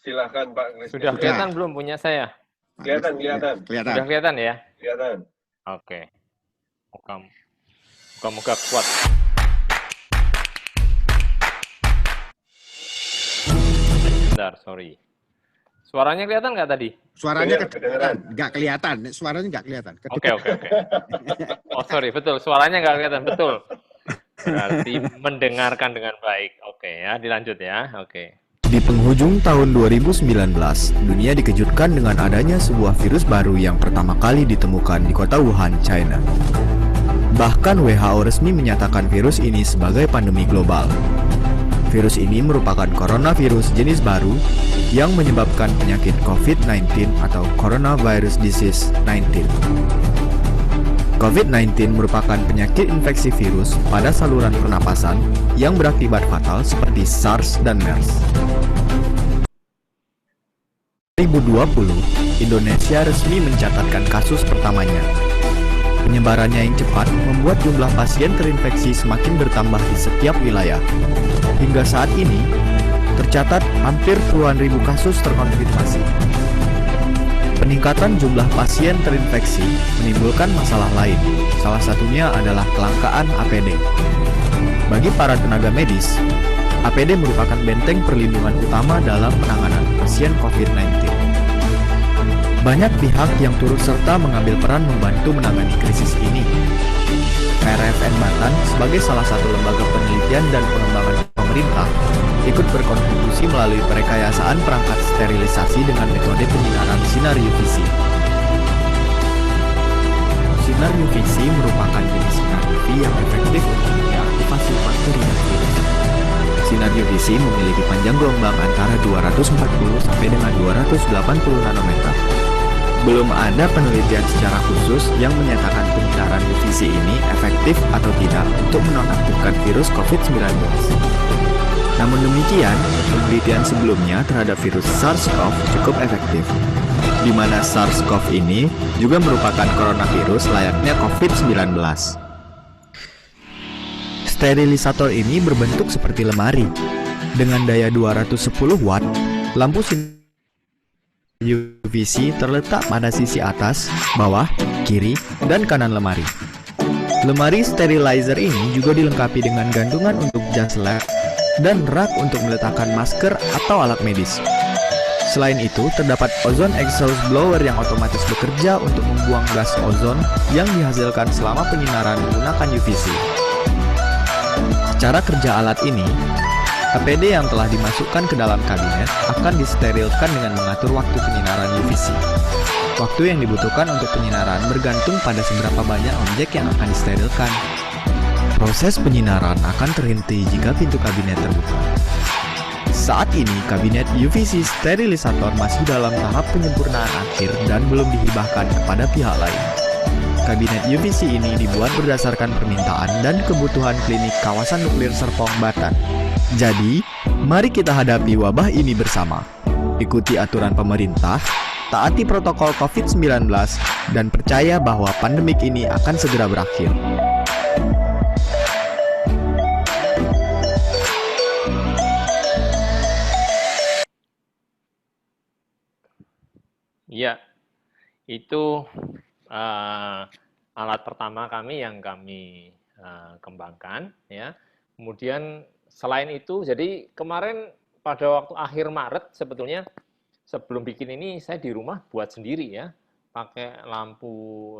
Speaker 2: Silakan Pak Kristejo.
Speaker 1: Sudah kelihatan belum punya saya?
Speaker 2: Kelihatan.
Speaker 1: Sudah kelihatan ya?
Speaker 2: Kelihatan.
Speaker 1: Oke. Moga-moga kuat. Bentar, sorry. Suaranya kelihatan nggak tadi?
Speaker 4: Suaranya nggak kelihatan. Suaranya nggak kelihatan.
Speaker 1: Oke. Oh sorry, betul. Suaranya nggak kelihatan, betul. Berarti mendengarkan dengan baik. Oke ya, dilanjut ya. Oke.
Speaker 6: Di penghujung tahun 2019, dunia dikejutkan dengan adanya sebuah virus baru yang pertama kali ditemukan di kota Wuhan, China. Bahkan WHO resmi menyatakan virus ini sebagai pandemi global. Virus ini merupakan coronavirus jenis baru yang menyebabkan penyakit COVID-19 atau Coronavirus Disease 19. COVID-19 merupakan penyakit infeksi virus pada saluran pernapasan yang berakibat fatal seperti SARS dan MERS. 2020, Indonesia resmi mencatatkan kasus pertamanya. Penyebarannya yang cepat membuat jumlah pasien terinfeksi semakin bertambah di setiap wilayah. Hingga saat ini, tercatat hampir puluhan ribu kasus terkonfirmasi. Peningkatan jumlah pasien terinfeksi menimbulkan masalah lain. Salah satunya adalah kelangkaan APD. Bagi para tenaga medis, APD merupakan benteng perlindungan utama dalam penanganan pasien COVID-19. Banyak pihak yang turut serta mengambil peran membantu menangani krisis ini. RFN Batan sebagai salah satu lembaga penelitian dan pengembangan pemerintah ikut berkontribusi melalui perekayasaan perangkat sterilisasi dengan metode penyinaran sinar UVC. Sinar UVC merupakan jenis sinar UV yang efektif untuk meaktifasi bakteri dan virus. Sinar UVC memiliki panjang gelombang antara 240 sampai dengan 280 nanometer. Belum ada penelitian secara khusus yang menyatakan penyinaran UVC ini efektif atau tidak untuk menonaktifkan virus COVID-19. Namun demikian, penelitian sebelumnya terhadap virus SARS-CoV cukup efektif, di mana SARS-CoV ini juga merupakan coronavirus layaknya COVID-19. Sterilisator ini berbentuk seperti lemari. Dengan daya 210 watt, lampu sinar UVC terletak pada sisi atas, bawah, kiri, dan kanan lemari. Lemari sterilizer ini juga dilengkapi dengan gantungan untuk jas lab dan rak untuk meletakkan masker atau alat medis. Selain itu, terdapat ozone exhaust blower yang otomatis bekerja untuk membuang gas ozon yang dihasilkan selama penyinaran menggunakan UVC. Cara kerja alat ini, APD yang telah dimasukkan ke dalam kabinet akan disterilkan dengan mengatur waktu penyinaran UVC. Waktu yang dibutuhkan untuk penyinaran bergantung pada seberapa banyak objek yang akan disterilkan. Proses penyinaran akan terhenti jika pintu kabinet terbuka. Saat ini, kabinet UVC sterilisator masih dalam tahap penyempurnaan akhir dan belum dihibahkan kepada pihak lain. Kabinet UVC ini dibuat berdasarkan permintaan dan kebutuhan klinik kawasan nuklir Serpong, Batan. Jadi, mari kita hadapi wabah ini bersama. Ikuti aturan pemerintah, taati protokol COVID-19, dan percaya bahwa pandemik ini akan segera berakhir.
Speaker 1: Ya, itu alat pertama kami yang kami kembangkan. Ya. Kemudian selain itu, jadi kemarin pada waktu akhir Maret sebetulnya sebelum bikin ini saya di rumah buat sendiri ya, pakai lampu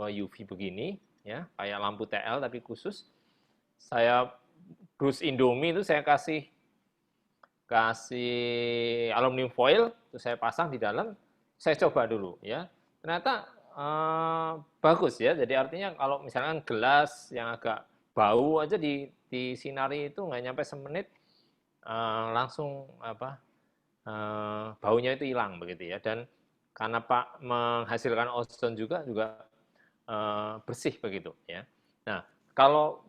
Speaker 1: UV begini, ya, kayak lampu TL tapi khusus. Saya dus Indomie itu saya kasih aluminium foil, terus saya pasang di dalam. Saya coba dulu ya, ternyata bagus ya. Jadi artinya kalau misalkan gelas yang agak bau aja disinari itu nggak nyampe semenit langsung baunya itu hilang begitu ya. Dan karena Pak menghasilkan ozon juga bersih begitu ya. Nah kalau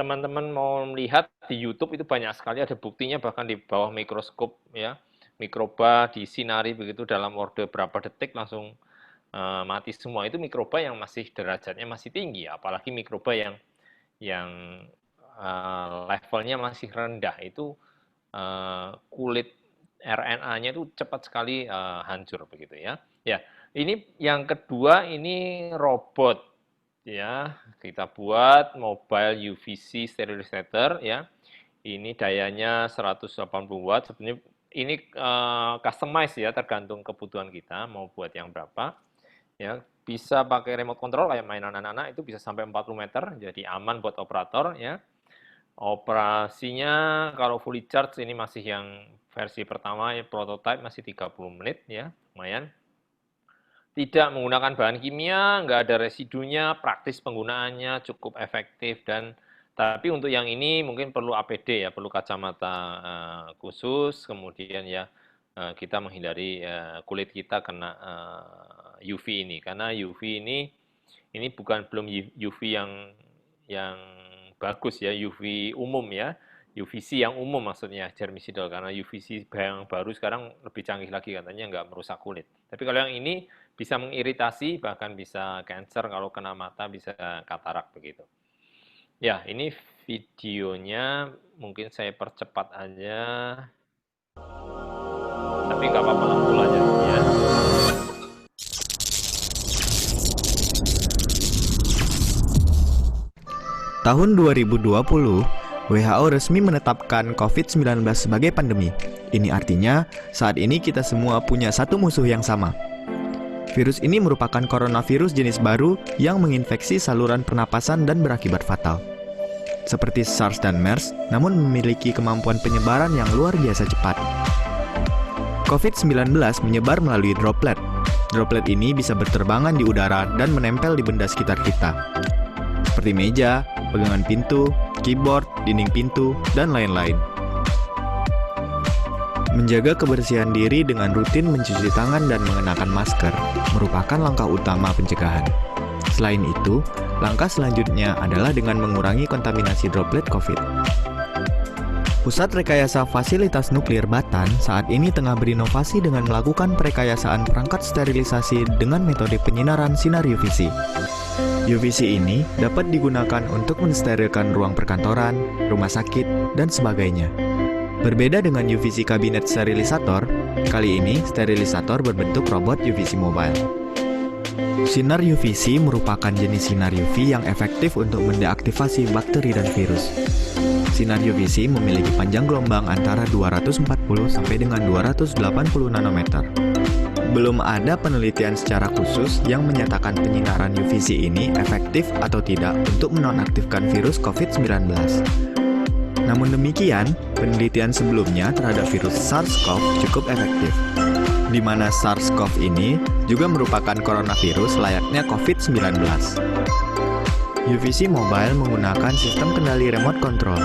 Speaker 1: teman-teman mau melihat di YouTube itu banyak sekali ada buktinya, bahkan di bawah mikroskop ya. Mikroba disinari begitu dalam orde berapa detik langsung mati semua. Itu mikroba yang masih derajatnya masih tinggi, apalagi mikroba yang levelnya masih rendah itu kulit RNA-nya itu cepat sekali hancur begitu ya. Ya, ini yang kedua ini robot ya. Kita buat mobile UVC sterilisator ya. Ini dayanya 180 watt sebenarnya. Ini customize ya, tergantung kebutuhan kita mau buat yang berapa. Ya, bisa pakai remote control kayak mainan anak-anak itu bisa sampai 40 meter, jadi aman buat operator ya. Operasinya kalau fully charge ini masih yang versi pertama ya, prototype masih 30 menit ya, lumayan. Tidak menggunakan bahan kimia, nggak ada residunya, praktis penggunaannya, cukup efektif dan tapi untuk yang ini mungkin perlu APD ya, perlu kacamata khusus, kemudian ya kita menghindari kulit kita kena UV ini, karena UV ini belum UV yang bagus ya, UV umum ya, UVC yang umum maksudnya germicidal, karena UVC yang baru sekarang lebih canggih lagi katanya nggak merusak kulit. Tapi kalau yang ini bisa mengiritasi, bahkan bisa cancer kalau kena mata, bisa katarak begitu. Ya, ini videonya mungkin saya percepat aja. Tapi nggak apa-apa lah, full aja ya.
Speaker 6: Tahun 2020, WHO resmi menetapkan COVID-19 sebagai pandemi. Ini artinya, saat ini kita semua punya satu musuh yang sama. Virus ini merupakan coronavirus jenis baru yang menginfeksi saluran pernapasan dan berakibat fatal. Seperti SARS dan MERS, namun memiliki kemampuan penyebaran yang luar biasa cepat. COVID-19 menyebar melalui droplet. Droplet ini bisa berterbangan di udara dan menempel di benda sekitar kita, seperti meja, pegangan pintu, keyboard, dinding pintu, dan lain-lain. Menjaga kebersihan diri dengan rutin mencuci tangan dan mengenakan masker merupakan langkah utama pencegahan. Selain itu, langkah selanjutnya adalah dengan mengurangi kontaminasi droplet COVID. Pusat Rekayasa Fasilitas Nuklir Batan saat ini tengah berinovasi dengan melakukan perekayasaan perangkat sterilisasi dengan metode penyinaran sinar UVC. UVC ini dapat digunakan untuk mensterilkan ruang perkantoran, rumah sakit, dan sebagainya. Berbeda dengan UVC kabinet sterilisator, kali ini sterilisator berbentuk robot UVC mobile. Sinar UVC merupakan jenis sinar UV yang efektif untuk mendeaktivasi bakteri dan virus. Sinar UVC memiliki panjang gelombang antara 240 sampai dengan 280 nanometer. Belum ada penelitian secara khusus yang menyatakan penyinaran UVC ini efektif atau tidak untuk menonaktifkan virus COVID-19. Namun demikian, penelitian sebelumnya terhadap virus SARS-CoV cukup efektif, di mana SARS-CoV ini juga merupakan coronavirus layaknya COVID-19. UVC Mobile menggunakan sistem kendali remote control.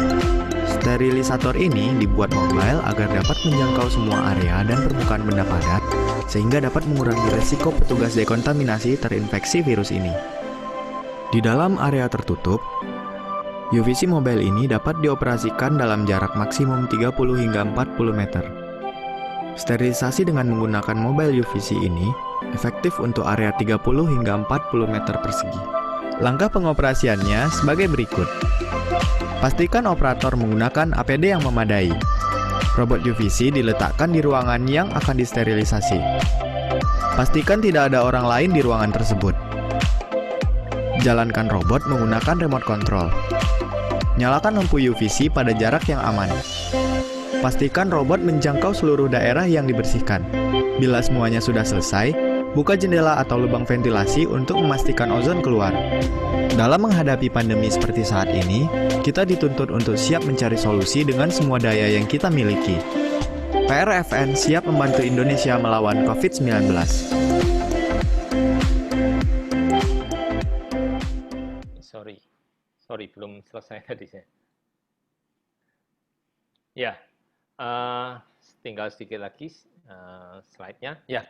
Speaker 6: Sterilisator ini dibuat mobile agar dapat menjangkau semua area dan permukaan benda padat, sehingga dapat mengurangi resiko petugas dekontaminasi terinfeksi virus ini. Di dalam area tertutup, UVC Mobile ini dapat dioperasikan dalam jarak maksimum 30 hingga 40 meter. Sterilisasi dengan menggunakan mobile UVC ini efektif untuk area 30 hingga 40 meter persegi. Langkah pengoperasiannya sebagai berikut. Pastikan operator menggunakan APD yang memadai. Robot UVC diletakkan di ruangan yang akan disterilisasi. Pastikan tidak ada orang lain di ruangan tersebut. Jalankan robot menggunakan remote control. Nyalakan lampu UVC pada jarak yang aman. Pastikan robot menjangkau seluruh daerah yang dibersihkan. Bila semuanya sudah selesai, buka jendela atau lubang ventilasi untuk memastikan ozon keluar. Dalam menghadapi pandemi seperti saat ini, kita dituntut untuk siap mencari solusi dengan semua daya yang kita miliki. PRFN siap membantu Indonesia melawan COVID-19.
Speaker 1: Sorry, belum selesai tadi saya. Ya, tinggal sedikit lagi slide-nya. Ya,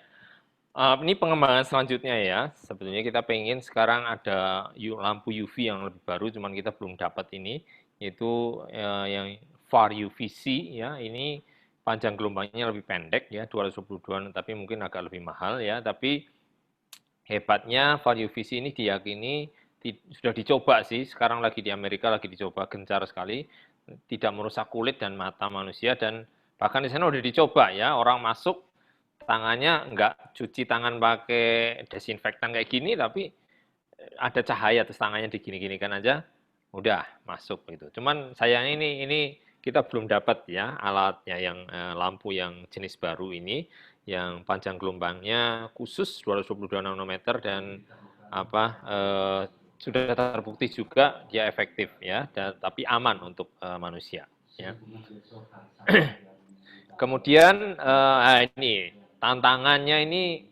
Speaker 1: ini pengembangan selanjutnya ya. Sebetulnya kita pengen sekarang ada lampu UV yang lebih baru, cuman kita belum dapat ini, yaitu yang far UVC ya. Ini panjang gelombangnya lebih pendek ya, 222, tapi mungkin agak lebih mahal ya. Tapi hebatnya far UVC ini diyakini sudah dicoba sih, sekarang lagi di Amerika lagi dicoba gencar sekali, tidak merusak kulit dan mata manusia, dan bahkan di sana udah dicoba ya, orang masuk tangannya nggak cuci tangan pakai desinfektan kayak gini, tapi ada cahaya terus tangannya digini-ginikan aja, udah masuk gitu. Cuman sayangnya ini kita belum dapat ya alatnya yang lampu yang jenis baru ini, yang panjang gelombangnya khusus 222 nanometer dan sudah terbukti juga dia efektif ya, tapi aman untuk manusia. Ya. Kemudian ini tantangannya ini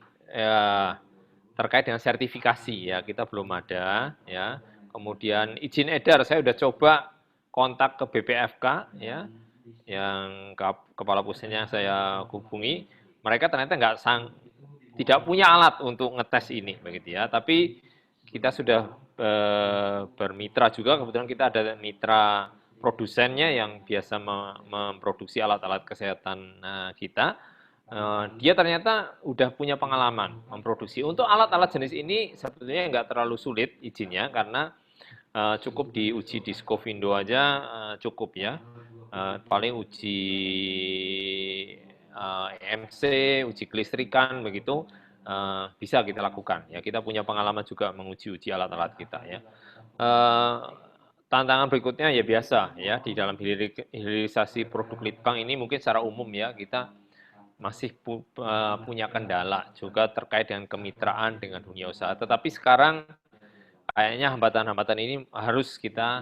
Speaker 1: terkait dengan sertifikasi ya, kita belum ada ya. Kemudian izin edar saya udah coba kontak ke BPFK ya, yang kepala pusatnya saya hubungi, mereka ternyata tidak punya alat untuk ngetes ini begitu ya, tapi kita sudah bermitra juga, kebetulan kita ada mitra produsennya yang biasa memproduksi alat-alat kesehatan kita. Dia ternyata udah punya pengalaman memproduksi. Untuk alat-alat jenis ini sebetulnya nggak terlalu sulit izinnya, karena cukup diuji di Scovindo aja cukup ya. Paling uji EMC, uji kelistrikan begitu. Bisa kita lakukan ya, kita punya pengalaman juga menguji alat-alat kita ya. Tantangan berikutnya ya biasa ya, di dalam hilirisasi produk litbang ini mungkin secara umum ya kita masih punya kendala juga terkait dengan kemitraan dengan dunia usaha, tetapi sekarang kayaknya hambatan-hambatan ini harus kita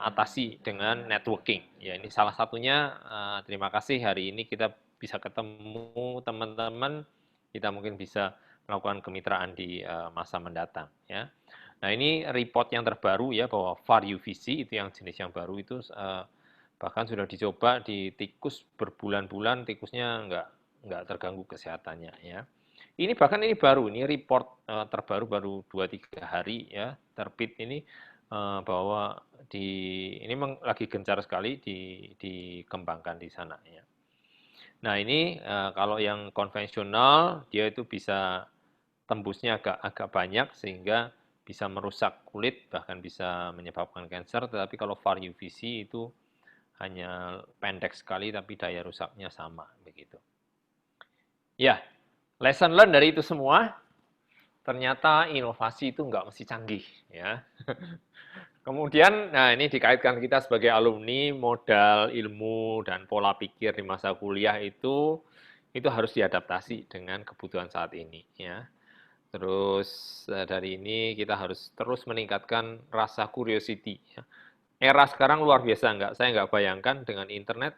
Speaker 1: atasi dengan networking ya. Ini salah satunya. Terima kasih hari ini kita bisa ketemu teman-teman, kita mungkin bisa melakukan kemitraan di masa mendatang ya. Nah, ini report yang terbaru ya, bahwa far UVC itu yang jenis yang baru itu bahkan sudah dicoba di tikus berbulan-bulan, tikusnya nggak terganggu kesehatannya ya. Ini bahkan ini baru, ini report terbaru baru 2-3 hari ya terbit ini, bahwa ini lagi gencar sekali dikembangkan di sana ya. Nah, ini kalau yang konvensional dia itu bisa tembusnya agak banyak sehingga bisa merusak kulit, bahkan bisa menyebabkan kanker. Tetapi kalau far UVC itu hanya pendek sekali tapi daya rusaknya sama begitu. Ya, lesson learn dari itu semua, ternyata inovasi itu nggak mesti canggih ya. Kemudian, nah ini dikaitkan kita sebagai alumni, modal ilmu dan pola pikir di masa kuliah itu harus diadaptasi dengan kebutuhan saat ini ya. Terus dari ini kita harus terus meningkatkan rasa curiosity ya. era sekarang luar biasa, saya nggak bayangkan dengan internet.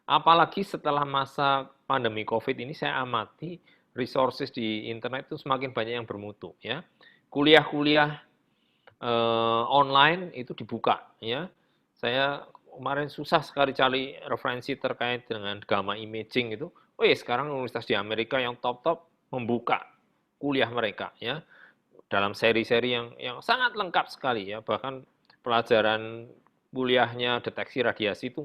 Speaker 1: Apalagi setelah masa pandemi COVID ini, saya amati resources di internet itu semakin banyak yang bermutu, ya. Kuliah-kuliah online itu dibuka, ya. Saya kemarin susah sekali cari referensi terkait dengan gamma imaging itu. Sekarang universitas di Amerika yang top-top membuka kuliah mereka, ya, dalam seri-seri yang sangat lengkap sekali, ya. Bahkan pelajaran kuliahnya deteksi radiasi itu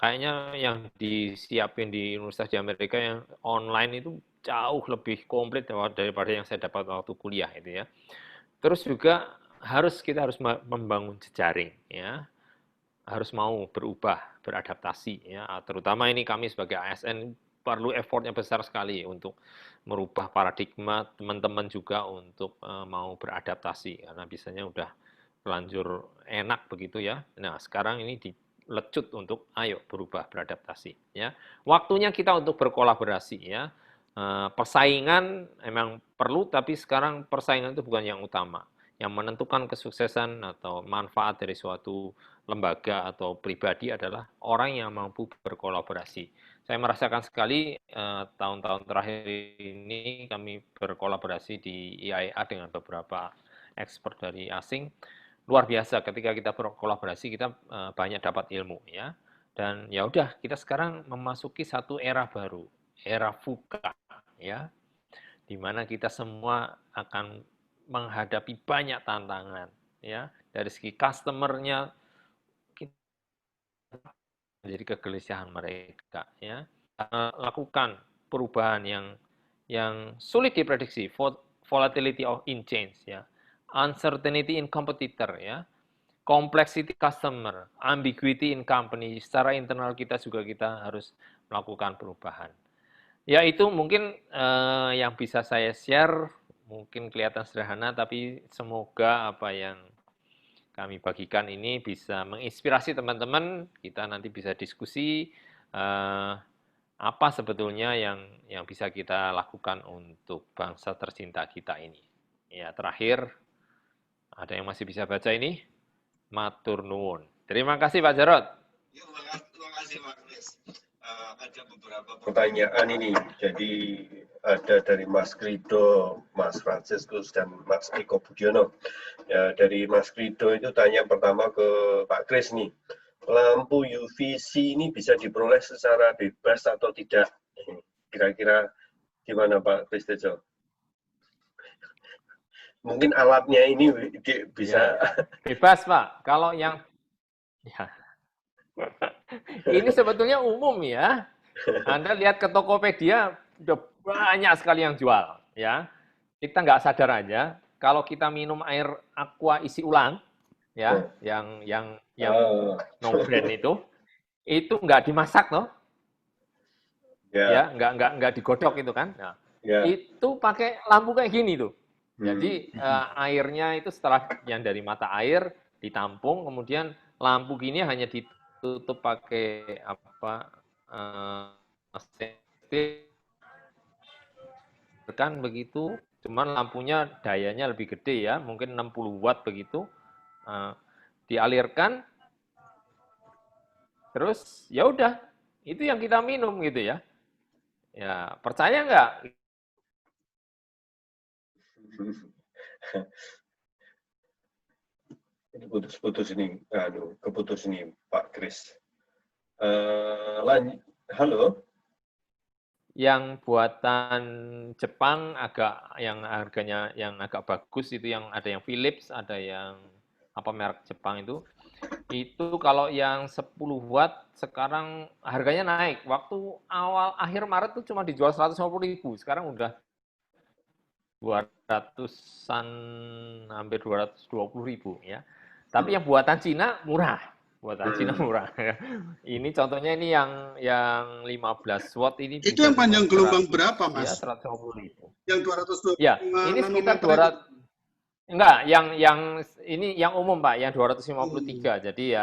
Speaker 1: kayaknya yang disiapin di universitas di Amerika yang online itu jauh lebih komplit daripada yang saya dapat waktu kuliah itu, ya. Terus juga kita harus membangun jejaring, ya. Harus mau berubah, beradaptasi, ya. Terutama ini kami sebagai ASN perlu effortnya besar sekali untuk merubah paradigma, teman-teman juga untuk mau beradaptasi karena biasanya udah terlanjur enak begitu, ya. Nah, sekarang ini dilecut untuk ayo berubah, beradaptasi, ya. Waktunya kita untuk berkolaborasi, ya. Persaingan emang perlu, tapi sekarang persaingan itu bukan yang utama. Yang menentukan kesuksesan atau manfaat dari suatu lembaga atau pribadi adalah orang yang mampu berkolaborasi. Saya merasakan sekali tahun-tahun terakhir ini kami berkolaborasi di IAEA dengan beberapa expert dari asing. Luar biasa ketika kita berkolaborasi, kita banyak dapat ilmu, ya. Dan ya udah, kita sekarang memasuki satu era baru, era VUCA, ya. Di mana kita semua akan menghadapi banyak tantangan, ya. Dari segi customer-nya menjadi kegelisahan mereka, ya. Lakukan perubahan yang sulit diprediksi, volatility in change, ya. Uncertainty in competitor, ya. Complexity customer, ambiguity in company. Secara internal kita harus melakukan perubahan. Ya, itu mungkin yang bisa saya share, mungkin kelihatan sederhana, tapi semoga apa yang kami bagikan ini bisa menginspirasi teman-teman. Kita nanti bisa diskusi apa sebetulnya yang bisa kita lakukan untuk bangsa tercinta kita ini. Ya, terakhir, ada yang masih bisa baca ini? Matur nuwun. Terima kasih Pak Jarod.
Speaker 2: Terima kasih Pak Kris. Ada beberapa pertanyaan ini. Jadi ada dari Mas Krido, Mas Franciscus, dan Mas Eko Budiono. Ya, dari Mas Krido itu tanya pertama ke Pak Kris nih. Lampu UVC ini bisa diperoleh secara bebas atau tidak? Kira-kira gimana Pak Kris Tejo? Mungkin alatnya ini bisa
Speaker 1: ya, bebas Pak. Kalau yang ya. Ini sebetulnya umum, ya. Anda lihat ke Tokopedia udah banyak sekali yang jual, ya. Kita nggak sadar aja kalau kita minum air aqua isi ulang, ya, yang no brand itu nggak dimasak loh. Ya, nggak digodok itu kan. Nah, itu pakai lampu kayak gini tuh. Jadi airnya itu setelah yang dari mata air ditampung, kemudian lampu gini hanya ditutup pakai kan begitu. Cuman lampunya dayanya lebih gede, ya, mungkin 60 watt begitu. Dialirkan, terus ya udah, itu yang kita minum gitu ya. Ya, percaya nggak?
Speaker 2: Ini putus-putus ini, keputus ini Pak Kris. Halo.
Speaker 1: Yang buatan Jepang yang harganya yang agak bagus itu yang ada yang Philips, ada yang merek Jepang itu kalau yang 10 watt sekarang harganya naik. Waktu akhir Maret itu cuma dijual 150.000, sekarang udah 200-an, hampir 220.000 ya. Tapi yang buatan Cina murah. Cina murah. Ini contohnya ini yang 15 watt ini.
Speaker 3: Itu yang panjang gelombang berapa, Mas?
Speaker 1: Ya, 150.000.
Speaker 3: Yang 220.
Speaker 1: Ya, ini sekitar 200. Enggak, yang ini yang umum, Pak, yang 253. Jadi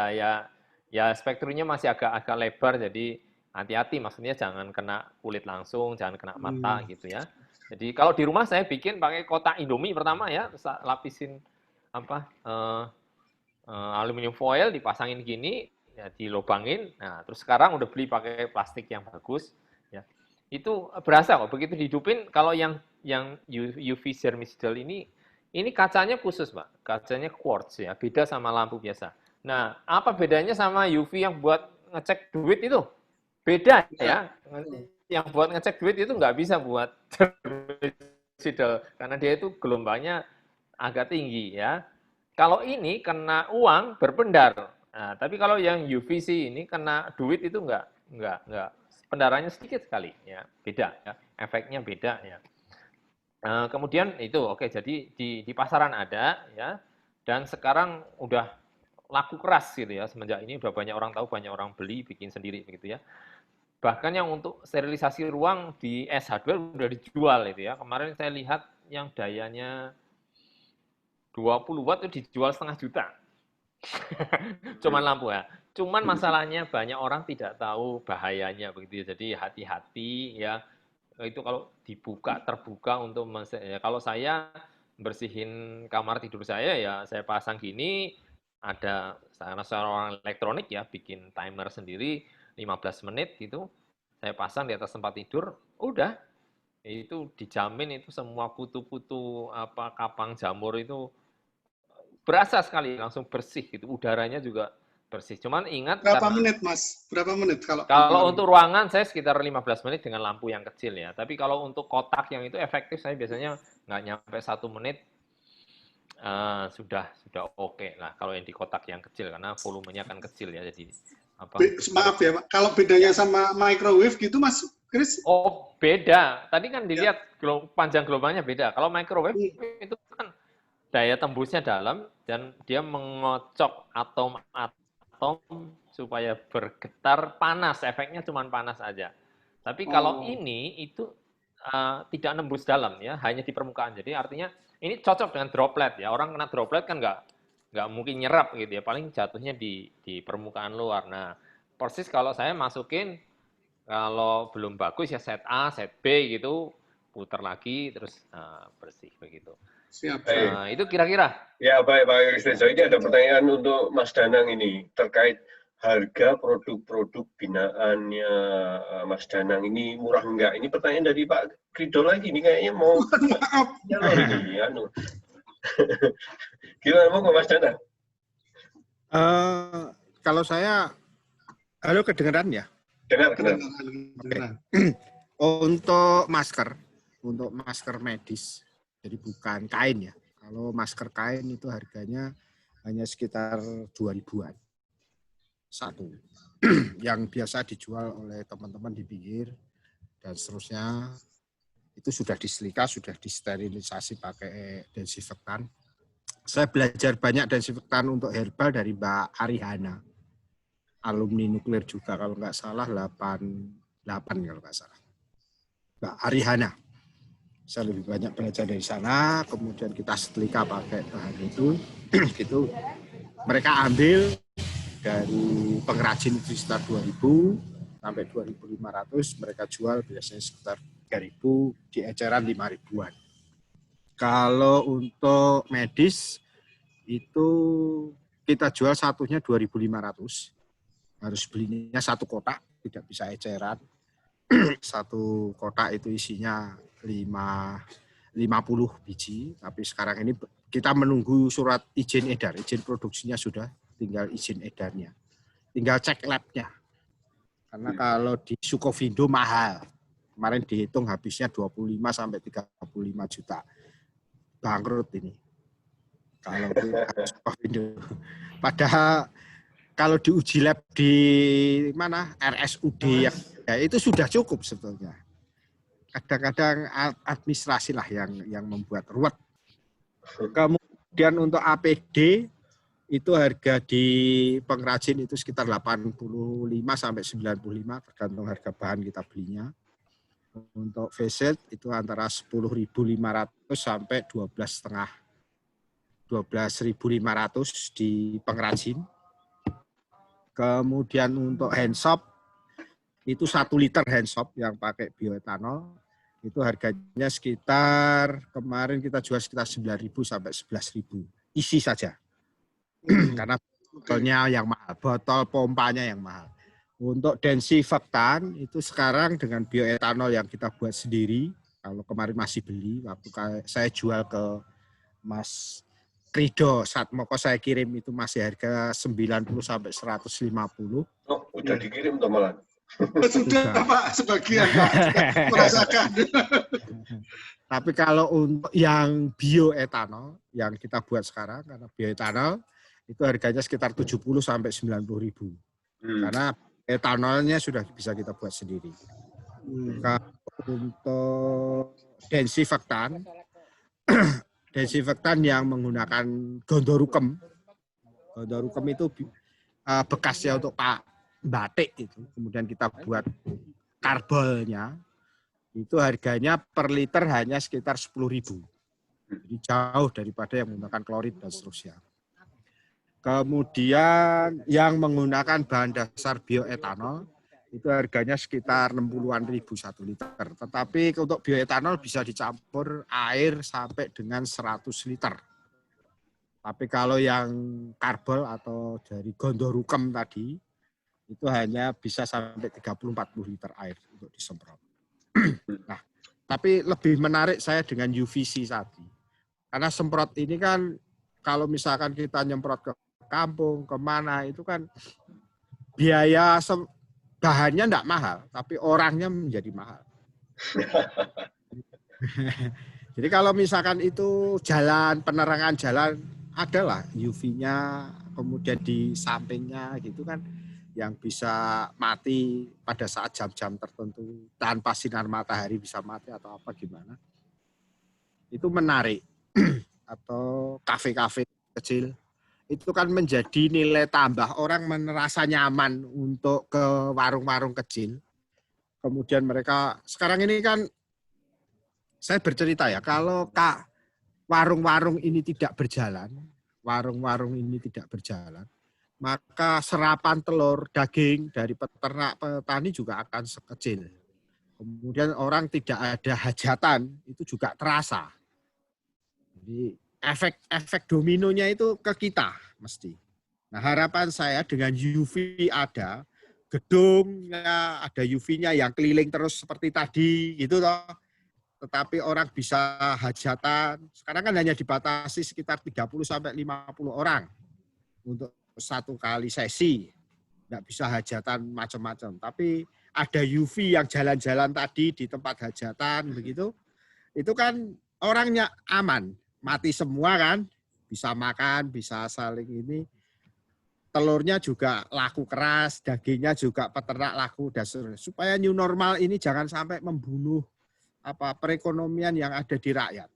Speaker 1: ya spektrumnya masih agak lebar, jadi hati-hati, maksudnya jangan kena kulit langsung, jangan kena mata gitu ya. Jadi kalau di rumah saya bikin pakai kotak Indomie pertama ya, lapisin aluminium foil dipasangin gini, ya dilobangin. Nah, terus sekarang udah beli pakai plastik yang bagus, ya. Itu berasa kok begitu dihidupin. Kalau yang UV germicidal ini kacanya khusus, Pak. Kacanya quartz ya, beda sama lampu biasa. Nah, apa bedanya sama UV yang buat ngecek duit itu? Beda ya. Yang buat ngecek duit itu nggak bisa buat germicidal karena dia itu gelombangnya agak tinggi ya. Kalau ini kena uang berpendar. Nah, tapi kalau yang UVC ini kena duit itu enggak pendarannya sedikit sekali ya, beda ya, efeknya beda ya. Kemudian itu oke, jadi di pasaran ada ya, dan sekarang udah laku keras gitu ya, semenjak ini udah banyak orang tahu, banyak orang beli, bikin sendiri begitu ya. Bahkan yang untuk sterilisasi ruang di S Hardware udah dijual itu ya. Kemarin saya lihat yang dayanya 20 watt itu dijual 500.000 juta. Cuman lampu ya. Cuman masalahnya banyak orang tidak tahu bahayanya begitu ya. Jadi hati-hati ya. Itu kalau dibuka terbuka untuk ya, kalau saya bersihin kamar tidur saya ya saya pasang gini, ada seorang elektronik ya bikin timer sendiri 15 menit gitu. Saya pasang di atas tempat tidur, udah itu dijamin itu semua kutu-kutu apa kapang jamur itu berasa sekali, langsung bersih gitu, udaranya juga bersih. Cuman ingat
Speaker 3: berapa menit, Mas? Berapa menit
Speaker 1: kalau untuk ruangan saya sekitar 15 menit dengan lampu yang kecil ya. Tapi kalau untuk kotak yang itu efektif saya biasanya nggak nyampe 1 menit sudah oke lah kalau yang di kotak yang kecil karena volumenya kan kecil ya, jadi apa?
Speaker 3: Maaf ya Pak, kalau bedanya sama microwave gitu Mas Kris?
Speaker 1: Oh beda, tadi kan dilihat panjang gelombangnya beda. Kalau microwave itu kan daya tembusnya dalam dan dia mengocok atom supaya bergetar panas, efeknya cuma panas aja. Tapi kalau ini itu tidak nembus dalam ya, hanya di permukaan. Jadi artinya ini cocok dengan droplet ya. Orang kena droplet kan nggak mungkin nyerap gitu ya, paling jatuhnya di permukaan luar. Nah, persis kalau saya masukin kalau belum bagus ya set A, set B gitu, putar lagi terus bersih begitu.
Speaker 3: Siap.
Speaker 1: Itu kira-kira.
Speaker 2: Ya baik Pak Kristejo, ini ada pertanyaan untuk Mas Danang ini terkait harga produk-produk binaannya Mas Danang ini murah enggak? Ini pertanyaan dari Pak Krido lagi, ini kayaknya mau ini, gimana mau Mas Danang?
Speaker 4: Kalau saya, halo kedengeran ya?
Speaker 2: Dengar.
Speaker 4: Okay. Untuk masker medis, jadi bukan kain ya. Kalau masker kain itu harganya hanya sekitar 2.000-an. Satu. Yang biasa dijual oleh teman-teman di pinggir dan seterusnya itu sudah diselika, sudah disterilisasi pakai desinfektan. Saya belajar banyak desinfektan untuk herbal dari Mbak Arihana, alumni nuklir juga kalau nggak salah 88 kalau nggak salah. Mbak Arihana. Saya lebih banyak belajar dari sana, kemudian kita setrika pakai bahan itu, gitu. Mereka ambil dari pengrajin itu sekitar 2.000 sampai 2.500, mereka jual biasanya sekitar 3.000, di eceran 5.000-an. Kalau untuk medis itu kita jual satunya 2.500, harus belinya satu kotak, tidak bisa eceran. Satu kotak itu isinya 50 biji, tapi sekarang ini kita menunggu surat izin edar, izin produksinya sudah, tinggal izin edarnya. Tinggal cek labnya. Karena kalau di Sukovindo mahal. Kemarin dihitung habisnya 25 sampai 35 juta. Bangkrut ini. Kalau di Sukovindo. Padahal kalau diuji lab di mana RSUD ya itu sudah cukup sebetulnya. Kadang-kadang administrasi lah yang membuat ruwet. Kemudian untuk APD itu harga di pengrajin itu sekitar 85 sampai 95 tergantung harga bahan kita belinya. Untuk face shield itu antara 10.500 sampai 12.500 di pengrajin. Kemudian untuk hand soap itu 1 liter hand soap yang pakai bioetanol itu harganya sekitar kemarin kita jual sekitar 9.000 sampai 11.000 isi saja. karena botolnya yang mahal, botol pompanya yang mahal. Untuk densifiktan itu sekarang dengan bioetanol yang kita buat sendiri, kalau kemarin masih beli, waktu saya jual ke Mas Krido Satmoko saya kirim itu masih harga 90 sampai 150.
Speaker 2: Oh, udah dikirim toh malah.
Speaker 3: Sudah Pak, sebagian Pak merasakan.
Speaker 4: Tapi kalau untuk yang bioetanol yang kita buat sekarang, karena bioetanol itu harganya sekitar 70 sampai 90 ribu. Karena etanolnya sudah bisa kita buat sendiri. Kalau untuk densifiktan, densifiktan yang menggunakan gondorukem. Gondorukem itu bekasnya untuk batik itu. Kemudian kita buat karbolnya. Itu harganya per liter hanya sekitar 10.000. Jadi jauh daripada yang menggunakan klorid dan seterusnya. Kemudian yang menggunakan bahan dasar bioetanol itu harganya sekitar 60-an ribu 1 liter. Tetapi untuk bioetanol bisa dicampur air sampai dengan 100 liter. Tapi kalau yang karbol atau dari gondorukem tadi, itu hanya bisa sampai 30-40 liter air untuk disemprot. Nah, tapi lebih menarik saya dengan UVC tadi. Karena semprot ini kan, kalau misalkan kita nyemprot ke kampung, kemana, itu kan biaya bahannya enggak mahal, tapi orangnya menjadi mahal. Jadi kalau misalkan itu jalan, penerangan jalan, adalah UV-nya, kemudian di sampingnya gitu kan, yang bisa mati pada saat jam-jam tertentu, tanpa sinar matahari bisa mati atau apa gimana. Itu menarik. Atau kafe-kafe kecil. Itu kan menjadi nilai tambah. Orang merasa nyaman untuk ke warung-warung kecil. Kemudian mereka, sekarang ini kan, saya bercerita ya, kalau warung-warung ini tidak berjalan, maka serapan telur, daging dari peternak petani juga akan sekecil. Kemudian orang tidak ada hajatan, itu juga terasa. Jadi efek dominonya itu ke kita mesti. Nah, harapan saya dengan UV ada, gedungnya ada UV-nya yang keliling terus seperti tadi gitu toh. Tetapi orang bisa hajatan. Sekarang kan hanya dibatasi sekitar 30 sampai 50 orang untuk satu kali sesi. Nggak bisa hajatan macam-macam. Tapi ada UV yang jalan-jalan tadi di tempat hajatan begitu. Itu kan orangnya aman. Mati semua kan, bisa makan, bisa saling ini. Telurnya juga laku keras, dagingnya juga peternak laku, dan supaya new normal ini jangan sampai membunuh perekonomian yang ada di rakyat.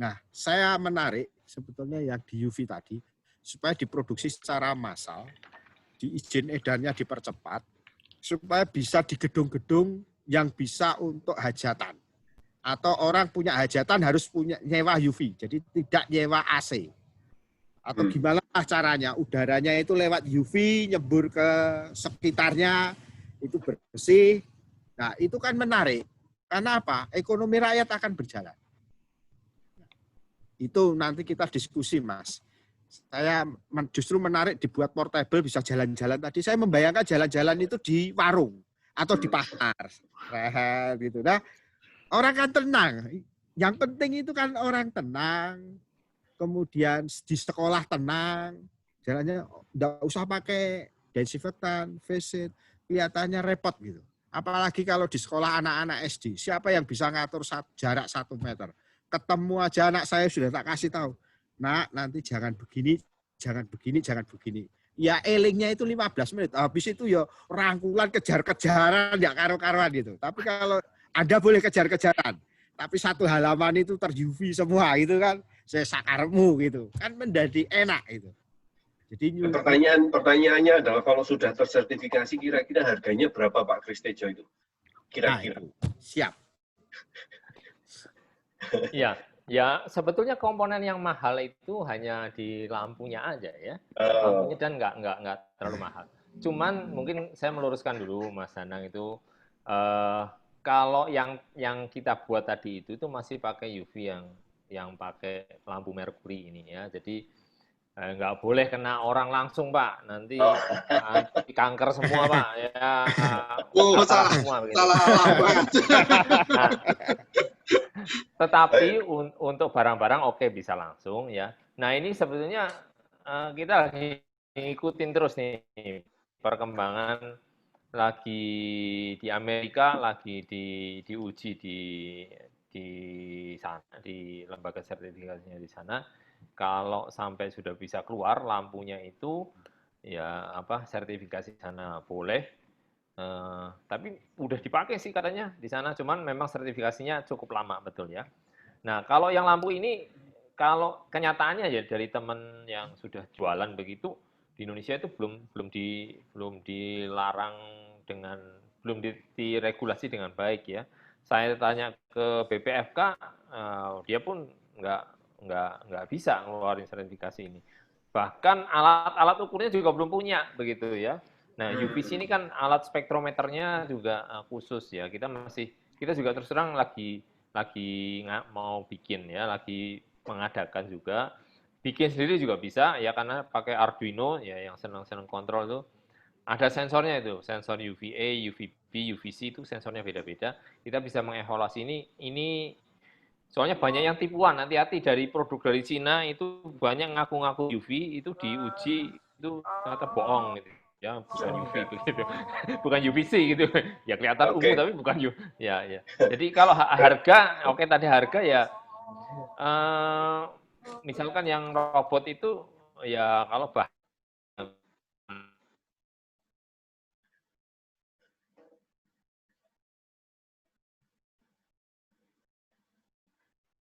Speaker 4: Nah, saya menarik sebetulnya yang di UV tadi, supaya diproduksi secara massal, di izin edarnya dipercepat, supaya bisa di gedung-gedung yang bisa untuk hajatan. Atau orang punya hajatan harus punya nyewa UV, jadi tidak nyewa AC. Atau gimana caranya, udaranya itu lewat UV, nyebur ke sekitarnya, itu bersih. Nah, itu kan menarik. Karena apa? Ekonomi rakyat akan berjalan. Itu nanti kita diskusi, Mas. Saya justru menarik dibuat portable, bisa jalan-jalan tadi. Saya membayangkan jalan-jalan itu di warung atau di pasar. Gitu. Nah, orang kan tenang. Yang penting itu kan orang tenang. Kemudian di sekolah tenang. Jalannya enggak usah pakai desinfektan, face shield. Kelihatannya repot gitu. Apalagi kalau di sekolah anak-anak SD. Siapa yang bisa ngatur jarak 1 meter? Ketemu aja anak saya sudah tak kasih tahu. Nah, nanti jangan begini, jangan begini, jangan begini. Ya elingnya itu 15 menit. Habis itu ya rangkulan, kejar-kejaran, ya karo-karuan gitu. Tapi kalau Anda boleh kejar-kejaran, tapi satu halaman itu ter-UV semua gitu kan, saya sakarmu gitu. Kan menjadi enak itu. Jadi
Speaker 2: pertanyaannya adalah kalau sudah tersertifikasi kira-kira harganya berapa Pak Kristejo itu? Kira-kira.
Speaker 4: Nah, siap.
Speaker 1: Ya sebetulnya komponen yang mahal itu hanya di lampunya aja ya. Lampunya dan nggak terlalu mahal. Cuman mungkin saya meluruskan dulu Mas Danang itu kalau yang kita buat tadi itu masih pakai UV yang pakai lampu merkuri ini ya. Jadi nggak boleh kena orang langsung, Pak. Nanti kanker semua, Pak. Ya,
Speaker 3: Oh, salah
Speaker 1: semua begitu.
Speaker 3: alamat.
Speaker 1: Nah, tetapi untuk barang-barang oke bisa langsung ya. Nah ini sebetulnya kita lagi ngikutin terus nih perkembangan, lagi di Amerika lagi diuji di sana, di lembaga sertifikasinya di sana. Kalau sampai sudah bisa keluar lampunya itu ya sertifikasi sana boleh. Tapi udah dipakai sih katanya di sana, cuman memang sertifikasinya cukup lama betul ya. Nah kalau yang lampu ini, kalau kenyataannya ya dari teman yang sudah jualan begitu di Indonesia itu belum dilarang dengan, belum diregulasi dengan baik ya. Saya tanya ke BPFK, dia pun nggak bisa ngeluarin sertifikasi ini. Bahkan alat-alat ukurnya juga belum punya begitu ya. Nah, UVC ini kan alat spektrometernya juga khusus ya. Kita juga terus terang lagi mau bikin ya, lagi mengadakan juga. Bikin sendiri juga bisa ya, karena pakai Arduino ya, yang senang-senang kontrol tuh. Ada sensornya itu, sensor UVA, UVB, UVC itu sensornya beda-beda. Kita bisa mengevaluasi ini soalnya banyak yang tipuan, hati-hati dari produk dari Cina itu banyak ngaku-ngaku UV, itu diuji itu ternyata bohong gitu. Ya bukan UV begitu, bukan UVC gitu. Ya kelihatan ungu tapi bukan UV. Ya. Jadi kalau harga, oke tadi harga ya, misalkan yang robot itu ya kalau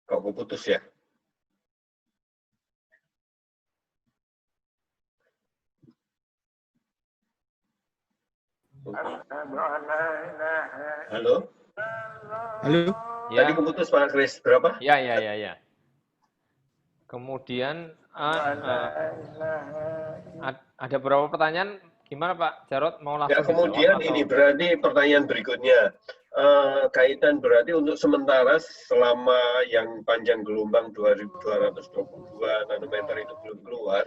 Speaker 2: Kok putus ya? Halo?
Speaker 4: Halo?
Speaker 1: Ya.
Speaker 2: Tadi keputus Pak Kris, berapa?
Speaker 1: Ya. Kemudian ada beberapa pertanyaan, gimana Pak Jarod, mau langsung
Speaker 2: ya, kemudian
Speaker 1: dijawab,
Speaker 2: ini berarti pertanyaan berikutnya, kaitan berarti untuk sementara selama yang panjang gelombang 2222 nanometer itu belum keluar,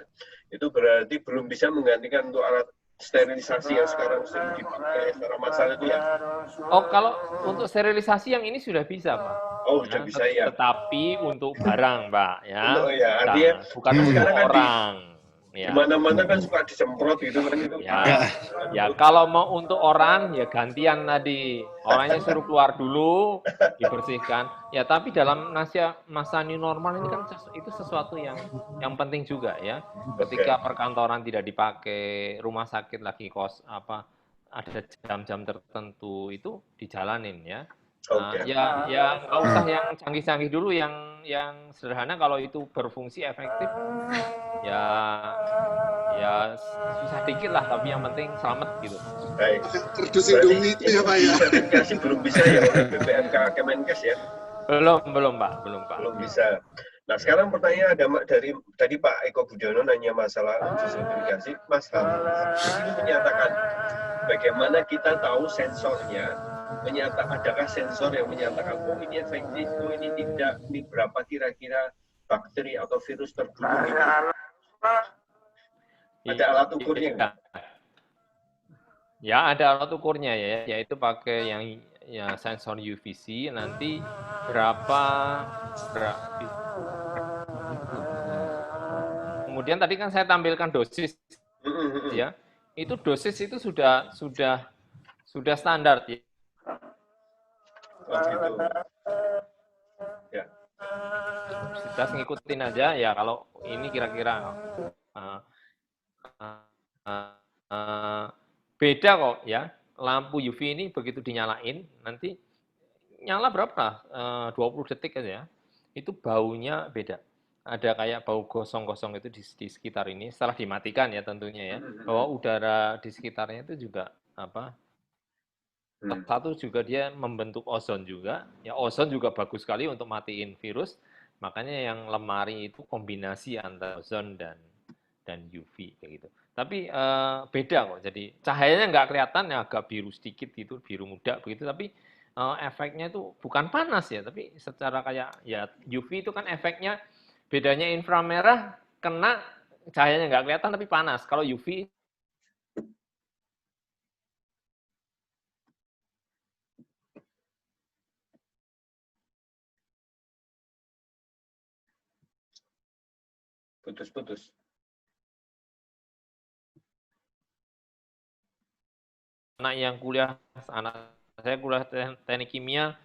Speaker 2: itu berarti belum bisa menggantikan untuk alat sterilisasi yang sekarang sering dipakai secara massal itu ya?
Speaker 1: Oh, kalau untuk sterilisasi yang ini sudah bisa, Pak.
Speaker 2: Oh, sudah bisa ya.
Speaker 1: Tetapi untuk barang, Pak, ya.
Speaker 2: Untuk, ya, artinya
Speaker 1: bukan untuk orang.
Speaker 2: Ya. Mana-mana kan suka disemprot gitu kan itu.
Speaker 1: Ya, kalau mau untuk orang ya gantian tadi. Orangnya suruh keluar dulu, dibersihkan. Ya, tapi dalam masa new normal ini kan itu sesuatu yang penting juga ya. Ketika perkantoran tidak dipakai, rumah sakit lagi ada jam-jam tertentu itu dijalanin ya. Ya nggak usah yang canggih-canggih dulu, yang sederhana kalau itu berfungsi efektif ya susah dikit lah, tapi yang penting selamat gitu.
Speaker 2: Baik.
Speaker 3: Kerdus Indomie itu ya Pak ya.
Speaker 2: Sertifikasi belum bisa ya oleh BPMK Kemenkes ya?
Speaker 1: Belum Pak.
Speaker 2: Belum bisa. Nah sekarang pertanyaan ada dari tadi Pak Eko Budiono nanya masalah uji sertifikasi. Mas ini menyatakan bagaimana kita tahu sensornya, adakah sensor yang menyatakan oh ini efektif, oh ini tidak, ini berapa kira-kira bakteri atau virus terbunuh itu? Ada alat ukurnya nggak?
Speaker 1: Ya ada alat ukurnya ya, yaitu pakai yang sensor UVC, nanti berapa. Kemudian tadi kan saya tampilkan dosis ya, itu dosis itu sudah standar ya.
Speaker 2: Oh, gitu. Ya.
Speaker 1: Kita ngikutin aja ya, kalau ini kira-kira beda kok ya. Lampu UV ini begitu dinyalain, nanti nyala berapa? 20 detik aja ya. Itu baunya beda. Ada kayak bau gosong-gosong itu di sekitar ini. Setelah dimatikan ya tentunya ya. Bahwa udara di sekitarnya itu juga satu juga dia membentuk ozon juga. Ya ozon juga bagus sekali untuk matiin virus. Makanya yang lemari itu kombinasi antara ozon dan UV kayak gitu. Tapi beda kok. Jadi cahayanya nggak kelihatan, ya agak biru sedikit gitu, biru muda begitu. Tapi efeknya itu bukan panas ya, tapi secara kayak ya UV itu kan efeknya bedanya inframerah kena cahayanya nggak kelihatan tapi panas. Kalau UV
Speaker 2: Putus-putus.
Speaker 1: anak yang kuliah, anak saya kuliah teknik kimia,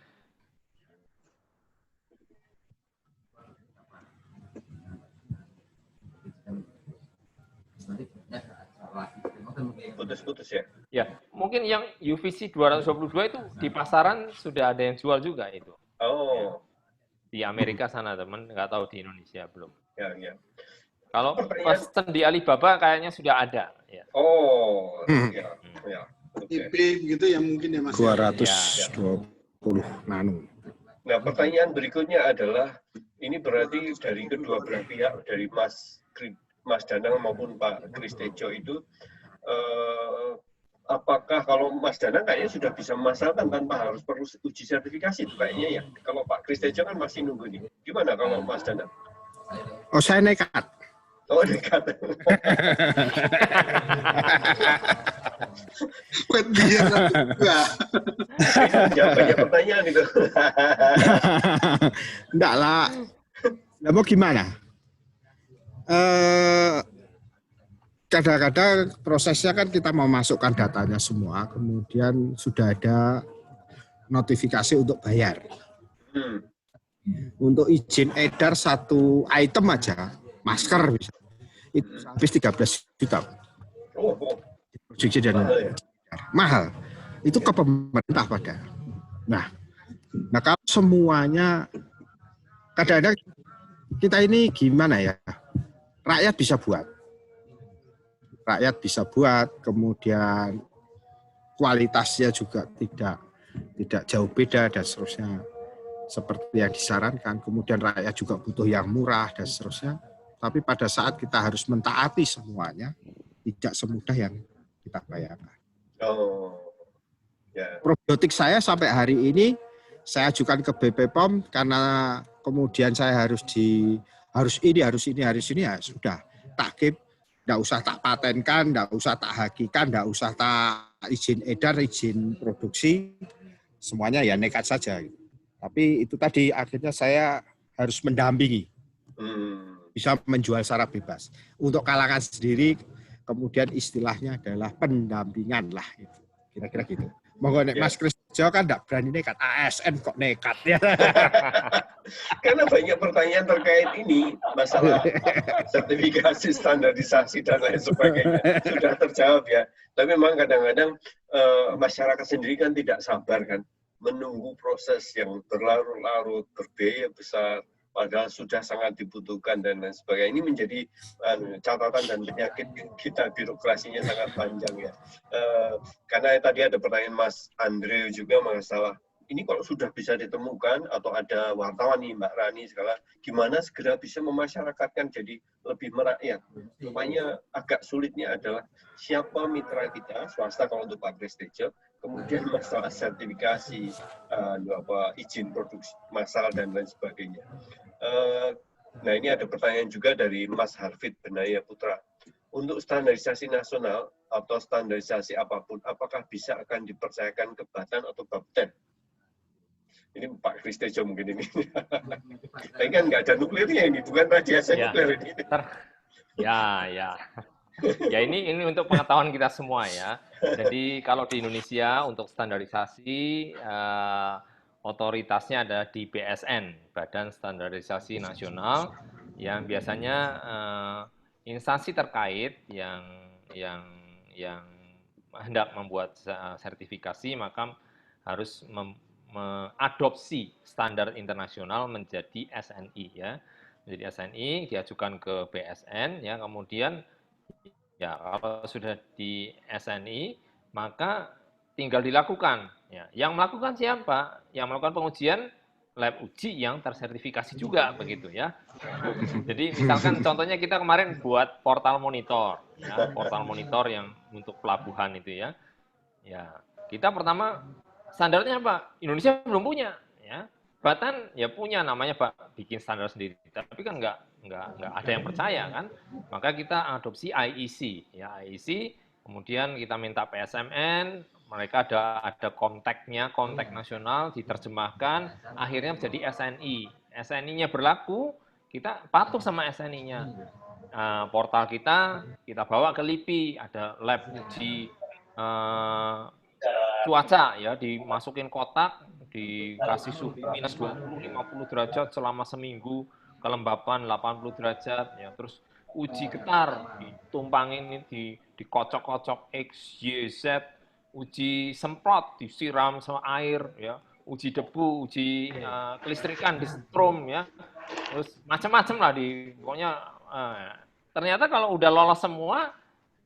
Speaker 2: Putus-putus ya.
Speaker 1: ya mungkin yang UVC 222 itu di pasaran sudah ada yang jual juga itu.
Speaker 2: Oh,
Speaker 1: Di Amerika sana teman, nggak tahu di Indonesia belum.
Speaker 2: ya, ya.
Speaker 1: Kalau
Speaker 2: Pertanyaan-
Speaker 1: pesen di Alibaba kayaknya sudah ada. Ya.
Speaker 2: Oh, ya, ya. Oke.
Speaker 3: IP gitu ya mungkin ya Mas.
Speaker 4: 220 nano.
Speaker 2: Nah, pertanyaan berikutnya adalah, ini berarti dari kedua belah pihak, dari Mas Danang maupun Pak Kristejo itu, apakah kalau Mas Danang kayaknya sudah bisa memasarkan tanpa harus perlu uji sertifikasi itu kayaknya ya. Kalau Pak Kristejo kan masih nunggu nih. Gimana kalau Mas Danang?
Speaker 4: Oh, saya nekat.
Speaker 2: Oh, dekat.
Speaker 3: Wet dia juga.
Speaker 2: Banyak pertanyaan itu.
Speaker 4: Enggak lah. Nah, mau gimana? Kadang-kadang prosesnya kan kita mau masukkan datanya semua, kemudian sudah ada notifikasi untuk bayar. Untuk izin edar satu item aja, masker bisa, itu habis 13 juta.
Speaker 2: Oh,
Speaker 4: Produksi dan mahal. Itu ke pemerintah pada. Nah kalau semuanya, kadang-kadang kita ini gimana ya? Rakyat bisa buat, kemudian kualitasnya juga tidak jauh beda dan seterusnya. Seperti yang disarankan, kemudian rakyat juga butuh yang murah dan seterusnya. Tapi pada saat kita harus mentaati semuanya, tidak semudah yang kita bayangkan.
Speaker 2: oh, ya.
Speaker 4: Probiotik saya sampai hari ini saya ajukan ke BP POM karena kemudian saya harus ini ya sudah takib, tidak usah tak patenkan, tidak usah tak hakikan, tidak usah tak izin edar, izin produksi, semuanya ya nekat saja. Tapi itu tadi akhirnya saya harus mendampingi, bisa menjual secara bebas. Untuk kalangan sendiri kemudian istilahnya adalah pendampingan lah, itu kira-kira gitu. Monggo nek Mas Kristejo kan tidak berani nekat, ASN kok nekat ya.
Speaker 2: Karena banyak pertanyaan terkait ini, masalah sertifikasi, standarisasi, dan lain sebagainya. Sudah terjawab ya. Tapi memang kadang-kadang masyarakat sendiri kan tidak sabar kan, menunggu proses yang berlarut-larut, berbiaya besar, padahal sudah sangat dibutuhkan dan lain sebagainya. Ini menjadi catatan dan penyakit kita, birokrasinya sangat panjang ya. Karena tadi ada pertanyaan Mas Andre juga masalah, ini kalau sudah bisa ditemukan atau ada wartawan nih Mbak Rani segala, gimana segera bisa memasyarakatkan jadi lebih merakyat. Rupanya agak sulitnya adalah siapa mitra kita, swasta kalau untuk Pak Kristejo, kemudian masalah sertifikasi, izin produksi massal dan lain sebagainya. Nah, ini ada pertanyaan juga dari Mas Harfid Benaya Putra. Untuk standarisasi nasional atau standarisasi apapun, apakah bisa akan dipercayakan ke Batan atau Bapeten? Ini Pak Kristejo mungkin ini. Tapi kan nggak ada nuklirnya ini, bukan radiasi nuklir ini.
Speaker 1: Ya. Ya ini untuk pengetahuan kita semua ya. Jadi kalau di Indonesia untuk standarisasi otoritasnya ada di BSN, Badan Standarisasi Nasional, yang biasanya instansi terkait yang hendak membuat sertifikasi maka harus mengadopsi standar internasional menjadi SNI ya. Menjadi SNI diajukan ke BSN ya, kemudian ya kalau sudah di SNI maka tinggal dilakukan ya. Yang melakukan siapa? Yang melakukan pengujian lab uji yang tersertifikasi juga begitu ya. Jadi misalkan contohnya kita kemarin buat portal monitor ya, portal monitor yang untuk pelabuhan itu ya. Ya, kita pertama standarnya apa? Indonesia belum punya ya. Batan ya punya namanya Pak bikin standar sendiri. Tapi kan nggak nggak ada yang percaya kan, maka kita adopsi IEC ya, IEC, kemudian kita minta PSMN, mereka ada kontaknya, kontak nasional diterjemahkan, akhirnya menjadi SNI. SNI-nya berlaku, kita patuh sama SNI-nya. Portal kita bawa ke LIPI, ada lab uji cuaca ya, dimasukin kotak, dikasih suhu minus 20-50 derajat selama seminggu, kelembapan 80 derajat ya, terus uji getar, ditumpangin, dikocok-kocok X, Y, Z, uji semprot, disiram sama air ya, uji debu, uji kelistrikan, disetrum ya, terus macam-macam lah, pokoknya ternyata kalau udah lolos semua,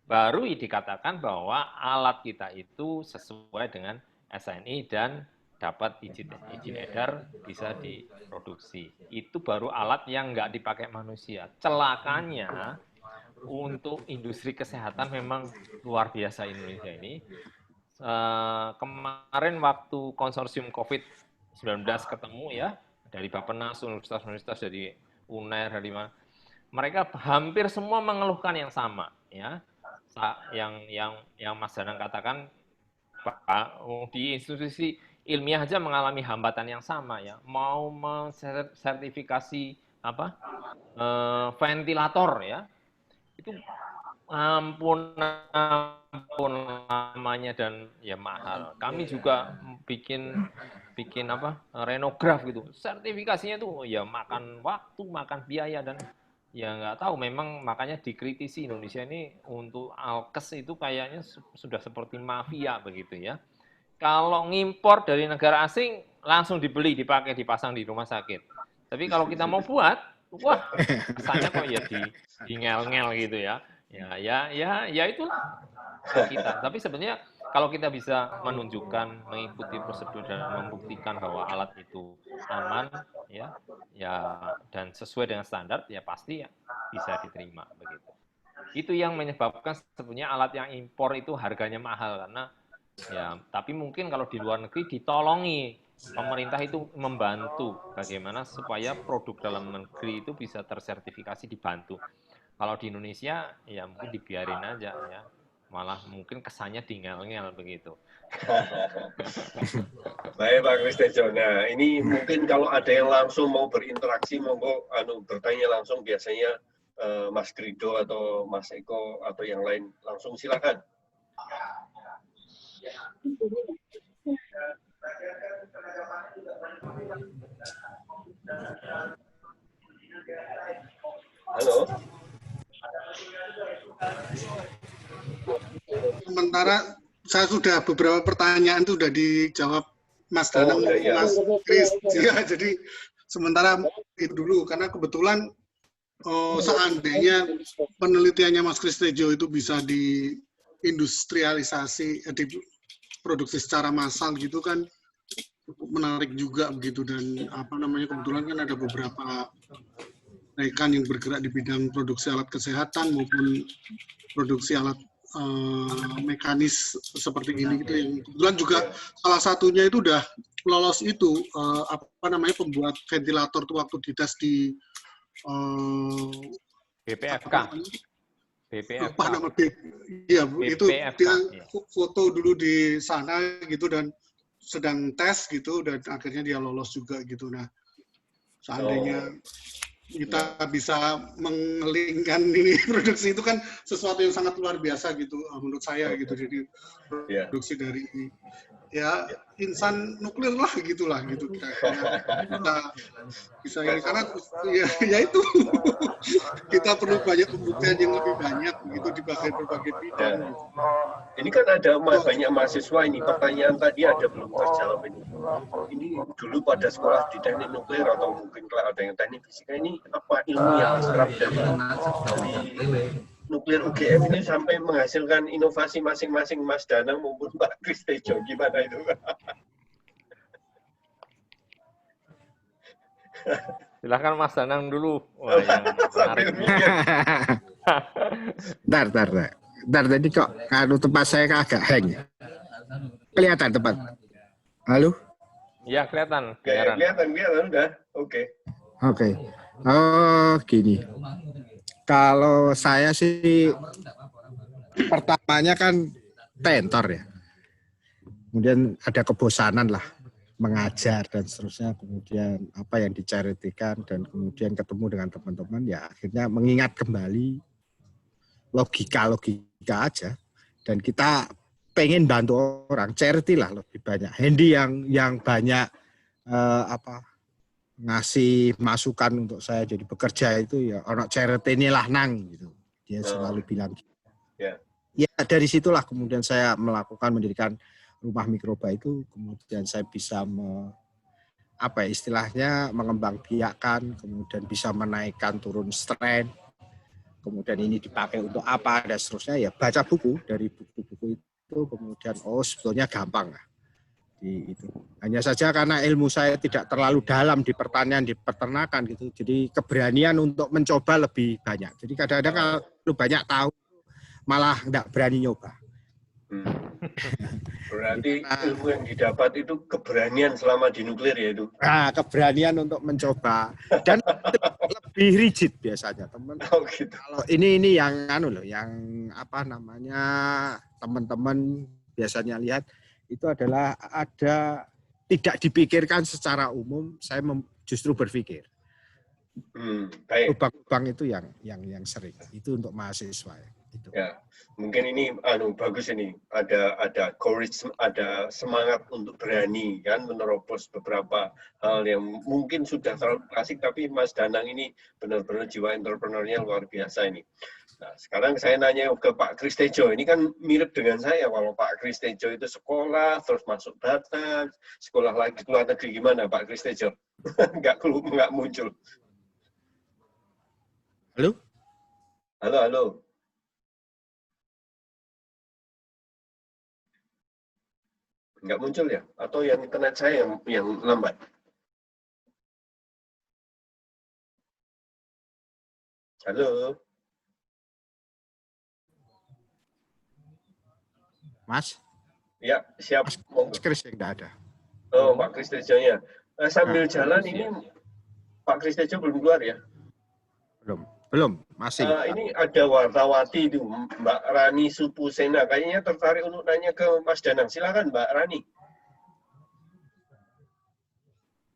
Speaker 1: baru dikatakan bahwa alat kita itu sesuai dengan SNI dan dapat izin edar, bisa diproduksi. Itu baru alat yang nggak dipakai manusia. Celakanya untuk industri kesehatan memang luar biasa Indonesia ini. Kemarin waktu konsorsium COVID-19 ketemu ya, dari Bappenas, universitas-universitas, dari UNER, dari mana, mereka hampir semua mengeluhkan yang sama ya. Yang Mas Danang katakan, Pak, di institusi ilmiah aja mengalami hambatan yang sama ya, mau mensertifikasi ventilator ya, itu ampun namanya dan ya mahal. Kami juga bikin renograf gitu, sertifikasinya tuh ya makan waktu, makan biaya, dan ya nggak tahu, memang makanya dikritisi Indonesia ini untuk alkes itu kayaknya sudah seperti mafia begitu ya. Kalau ngimpor dari negara asing langsung dibeli, dipakai, dipasang di rumah sakit. Tapi kalau kita mau buat, wah, rasanya kok ya di ngel-ngel gitu ya. Ya itulah kita. Tapi sebenarnya kalau kita bisa menunjukkan, mengikuti prosedur dan membuktikan bahwa alat itu aman ya dan sesuai dengan standar, ya pasti ya bisa diterima begitu. Itu yang menyebabkan sebenarnya alat yang impor itu harganya mahal, karena ya, tapi mungkin kalau di luar negeri ditolongi, pemerintah itu membantu bagaimana supaya produk dalam negeri itu bisa tersertifikasi, dibantu. Kalau di Indonesia ya mungkin dibiarin aja ya, malah mungkin kesannya ngel-ngel begitu.
Speaker 2: Baik Pak Kristejo. Nah, ini mungkin kalau ada yang langsung mau berinteraksi, monggo bertanya langsung, biasanya Mas Grido atau Mas Eko atau yang lain, langsung silakan. Halo.
Speaker 3: Sementara saya sudah beberapa pertanyaan itu sudah dijawab Mas Danang, Mas Kris. Ya, jadi sementara itu dulu, karena kebetulan seandainya penelitiannya Mas Kristejo itu bisa diindustrialisasi, diproduksi secara massal gitu kan, cukup menarik juga begitu. Dan kebetulan kan ada beberapa rekan yang bergerak di bidang produksi alat kesehatan maupun produksi alat mekanis seperti ini gitu, yang kebetulan juga salah satunya itu udah lolos itu pembuat ventilator tuh waktu dites di
Speaker 1: BPFK.
Speaker 3: Iya, itu dia foto dulu di sana gitu dan sedang tes gitu, dan akhirnya dia lolos juga gitu. Nah, seandainya kita bisa mengelingkan ini produksi itu kan sesuatu yang sangat luar biasa gitu menurut saya gitu. Jadi produksi dari ya insan nuklir lah gitulah gitu, kita bisa ini, karena ya itu kita perlu banyak pembuktian yang lebih banyak gitu di berbagai bidang.
Speaker 2: Ini kan ada banyak mahasiswa ini, pertanyaan tadi ada belum terjawab ini. Ini dulu pada sekolah di teknik nuklir atau mungkin kalau ada yang teknik fisika, ini apa ilmu yang diserap dari nuklir UGM ini sampai menghasilkan inovasi masing-masing Mas Danang maupun Pak Kristejo, gimana itu?
Speaker 1: Silahkan Mas Danang dulu. Wah, yang menarik.
Speaker 4: Bentar, tadi kok tempat saya agak hang. Kelihatan tempat. Halo?
Speaker 1: Iya, kelihatan.
Speaker 2: Kelihatan udah. Oke.
Speaker 4: Gini. Kalau saya sih pertamanya kan tentor ya. Kemudian ada kebosanan lah mengajar dan seterusnya. Kemudian apa yang dicaritikan dan kemudian ketemu dengan teman-teman ya akhirnya mengingat kembali logika aja. Dan kita pengen bantu orang, charity lah lebih banyak. Hendy yang banyak ngasih masukan untuk saya jadi bekerja itu ya ono charity ini lah nang gitu. Dia selalu bilang. Ya dari situlah kemudian saya mendirikan rumah mikroba itu, kemudian saya bisa istilahnya mengembangbiakkan, kemudian bisa menaikkan turun strength, kemudian ini dipakai untuk apa dan seterusnya ya baca buku, dari buku-buku itu kemudian sebetulnya gampang lah. Itu hanya saja karena ilmu saya tidak terlalu dalam di pertanian, di peternakan gitu, jadi keberanian untuk mencoba lebih banyak. Jadi kadang-kadang kalau banyak tahu malah nggak berani nyoba.
Speaker 2: Berarti ilmu yang didapat itu keberanian selama di nuklir ya itu?
Speaker 4: Keberanian untuk mencoba dan lebih rigid biasanya teman.
Speaker 2: Gitu.
Speaker 4: Kalau ini yang yang teman-teman biasanya lihat itu adalah ada tidak dipikirkan secara umum, saya justru berpikir.
Speaker 2: Baik.
Speaker 4: Lubang-lubang itu yang sering itu untuk mahasiswa. Gitu.
Speaker 2: Ya, mungkin ini bagus ini ada courage, ada semangat untuk berani kan menerobos beberapa hal yang mungkin sudah terlalu klasik, tapi Mas Danang ini benar-benar jiwa entrepreneurnya luar biasa ini. Nah, sekarang saya nanya ke Pak Kristejo, ini kan mirip dengan saya. Kalau Pak Kristejo itu sekolah, terus masuk Batam, sekolah lagi keluar negeri, gimana Pak Kristejo? nggak muncul. Halo. Nggak muncul ya? Atau yang internet saya yang lambat? Halo?
Speaker 4: Mas?
Speaker 2: Ya, siap.
Speaker 4: Mas Kris yang nggak ada.
Speaker 2: Pak Kristejo-nya. Sambil jalan ini, Pak Kristejo belum keluar ya?
Speaker 4: Belum, masih.
Speaker 2: Ini ada wartawati itu, Mbak Rani Supusena. Kayaknya tertarik untuk nanya ke Mas Danang. Silakan Mbak Rani.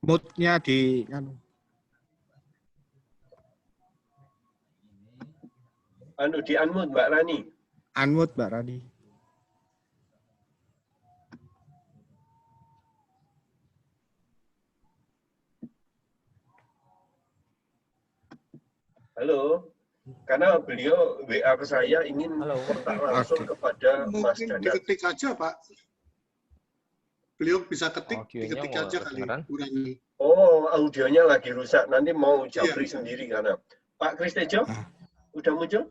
Speaker 4: Mood-nya di
Speaker 2: unmute Mbak Rani.
Speaker 4: Unmute Mbak Rani.
Speaker 2: Halo, karena beliau WA ke saya ingin kontak langsung kepada Mas Danang.
Speaker 3: Mungkin diketik aja Pak. Beliau bisa diketik aja kali.
Speaker 2: Audionya lagi rusak. Nanti mau jabri sendiri karena. Pak Kristejo, udah muncul?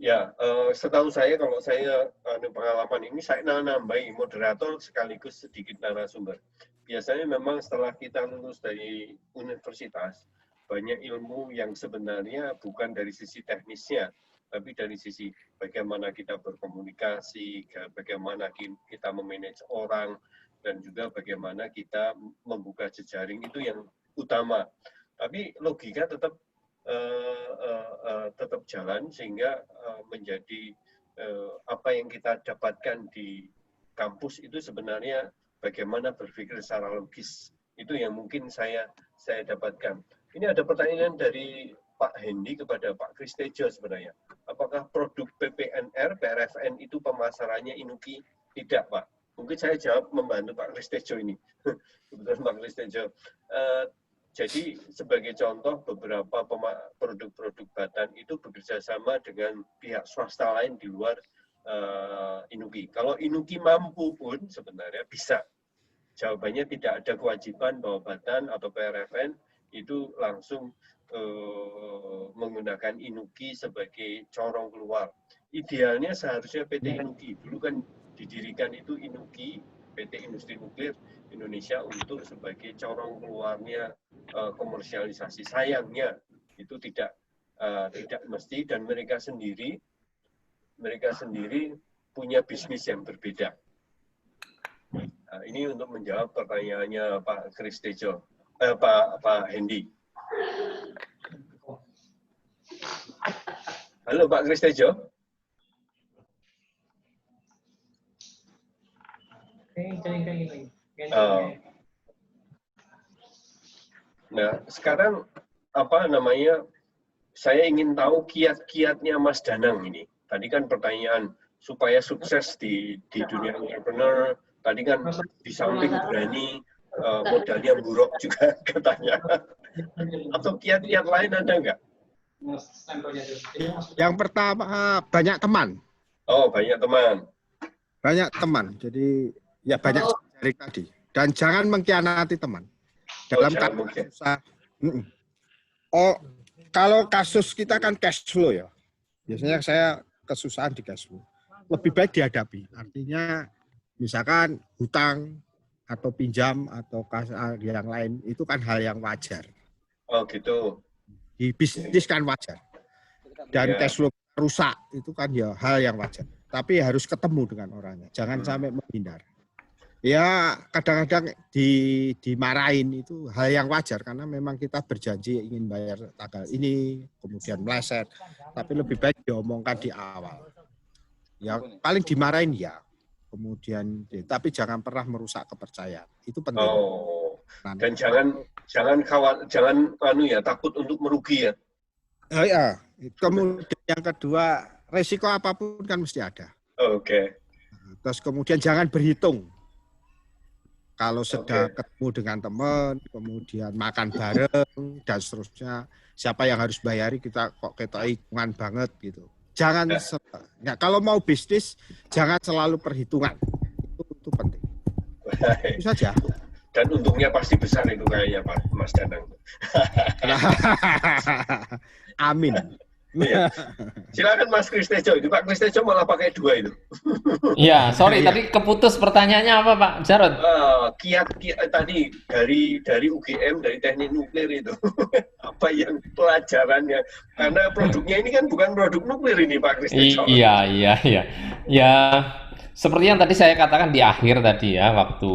Speaker 2: Ya, setahu saya kalau saya pengalaman ini saya nambahi moderator sekaligus sedikit narasumber. Biasanya memang setelah kita lulus dari universitas, banyak ilmu yang sebenarnya bukan dari sisi teknisnya, tapi dari sisi bagaimana kita berkomunikasi, bagaimana kita memanage orang, dan juga bagaimana kita membuka jejaring itu yang utama. Tapi logika tetap jalan sehingga menjadi apa yang kita dapatkan di kampus itu sebenarnya bagaimana berpikir secara logis. Itu yang mungkin saya dapatkan. Ini ada pertanyaan dari Pak Hendy kepada Pak Kristejo sebenarnya. Apakah produk PPNR, PRFN itu pemasarannya Inuki? Tidak, Pak. Mungkin saya jawab membantu Pak Kristejo ini. Kebetulan Pak Kristejo. Jadi sebagai contoh beberapa produk-produk Batan itu bekerja sama dengan pihak swasta lain di luar Inuki. Kalau Inuki mampu pun sebenarnya bisa. Jawabannya tidak ada kewajiban bahwa Batan atau PRFN itu langsung menggunakan Inuki sebagai corong keluar. Idealnya seharusnya PT Inuki. Dulu kan didirikan itu Inuki, PT Industri Nuklir Indonesia untuk sebagai corong keluarnya komersialisasi. Sayangnya itu tidak mesti dan mereka sendiri punya bisnis yang berbeda. Nah, ini untuk menjawab pertanyaannya Pak Kristejo, Pak Hendy. Halo Pak Kristejo. Nah, sekarang saya ingin tahu kiat-kiatnya Mas Danang ini. Tadi kan pertanyaan supaya sukses di dunia entrepreneur, tadi kan di samping berani, modalnya buruk juga katanya. Atau kiat-kiat lain ada nggak?
Speaker 4: Yang pertama, banyak teman.
Speaker 2: Oh, banyak teman.
Speaker 4: Banyak teman. Jadi ya banyak dari tadi. Dan jangan mengkhianati teman. Dalam kasus susah. Kalau kasus kita kan cash flow ya. Biasanya saya kesusahan di cash flow. Lebih baik dihadapi. Artinya misalkan hutang atau pinjam atau yang lain itu kan hal yang wajar.
Speaker 2: Oh gitu.
Speaker 4: Di bisnis kan wajar. Dan cash flow rusak itu kan ya hal yang wajar. Tapi harus ketemu dengan orangnya. Jangan sampai menghindar. Ya kadang-kadang dimarahin itu hal yang wajar karena memang kita berjanji ingin bayar tanggal ini, kemudian meleset. Tapi lebih baik diomongkan di awal. Ya paling dimarahin ya. Kemudian tapi jangan pernah merusak kepercayaan. Itu penting.
Speaker 2: Oh. Dan jangan takut untuk merugi ya.
Speaker 4: Oh ya. Kemudian yang kedua, resiko apapun kan mesti ada.
Speaker 2: Oke.
Speaker 4: Terus kemudian jangan berhitung. Kalau sedang ketemu dengan teman, kemudian makan bareng dan seterusnya, siapa yang harus bayari kita hitungan banget gitu. Jangan kalau mau bisnis jangan selalu perhitungan. Itu penting. Itu saja.
Speaker 2: Dan untungnya pasti besar itu kayaknya Pak Mas Danang.
Speaker 4: Amin.
Speaker 2: Iya. Silakan Mas Kristejo, itu Pak Kristejo malah pakai 2 itu.
Speaker 1: Iya, sorry tadi keputus pertanyaannya apa Pak Jarod?
Speaker 2: Kiat-kiat tadi dari UGM, dari teknik nuklir itu. Apa yang pelajarannya? Karena produknya ini kan bukan produk nuklir ini Pak Kristejo.
Speaker 1: Iya. Ya, seperti yang tadi saya katakan di akhir tadi ya, waktu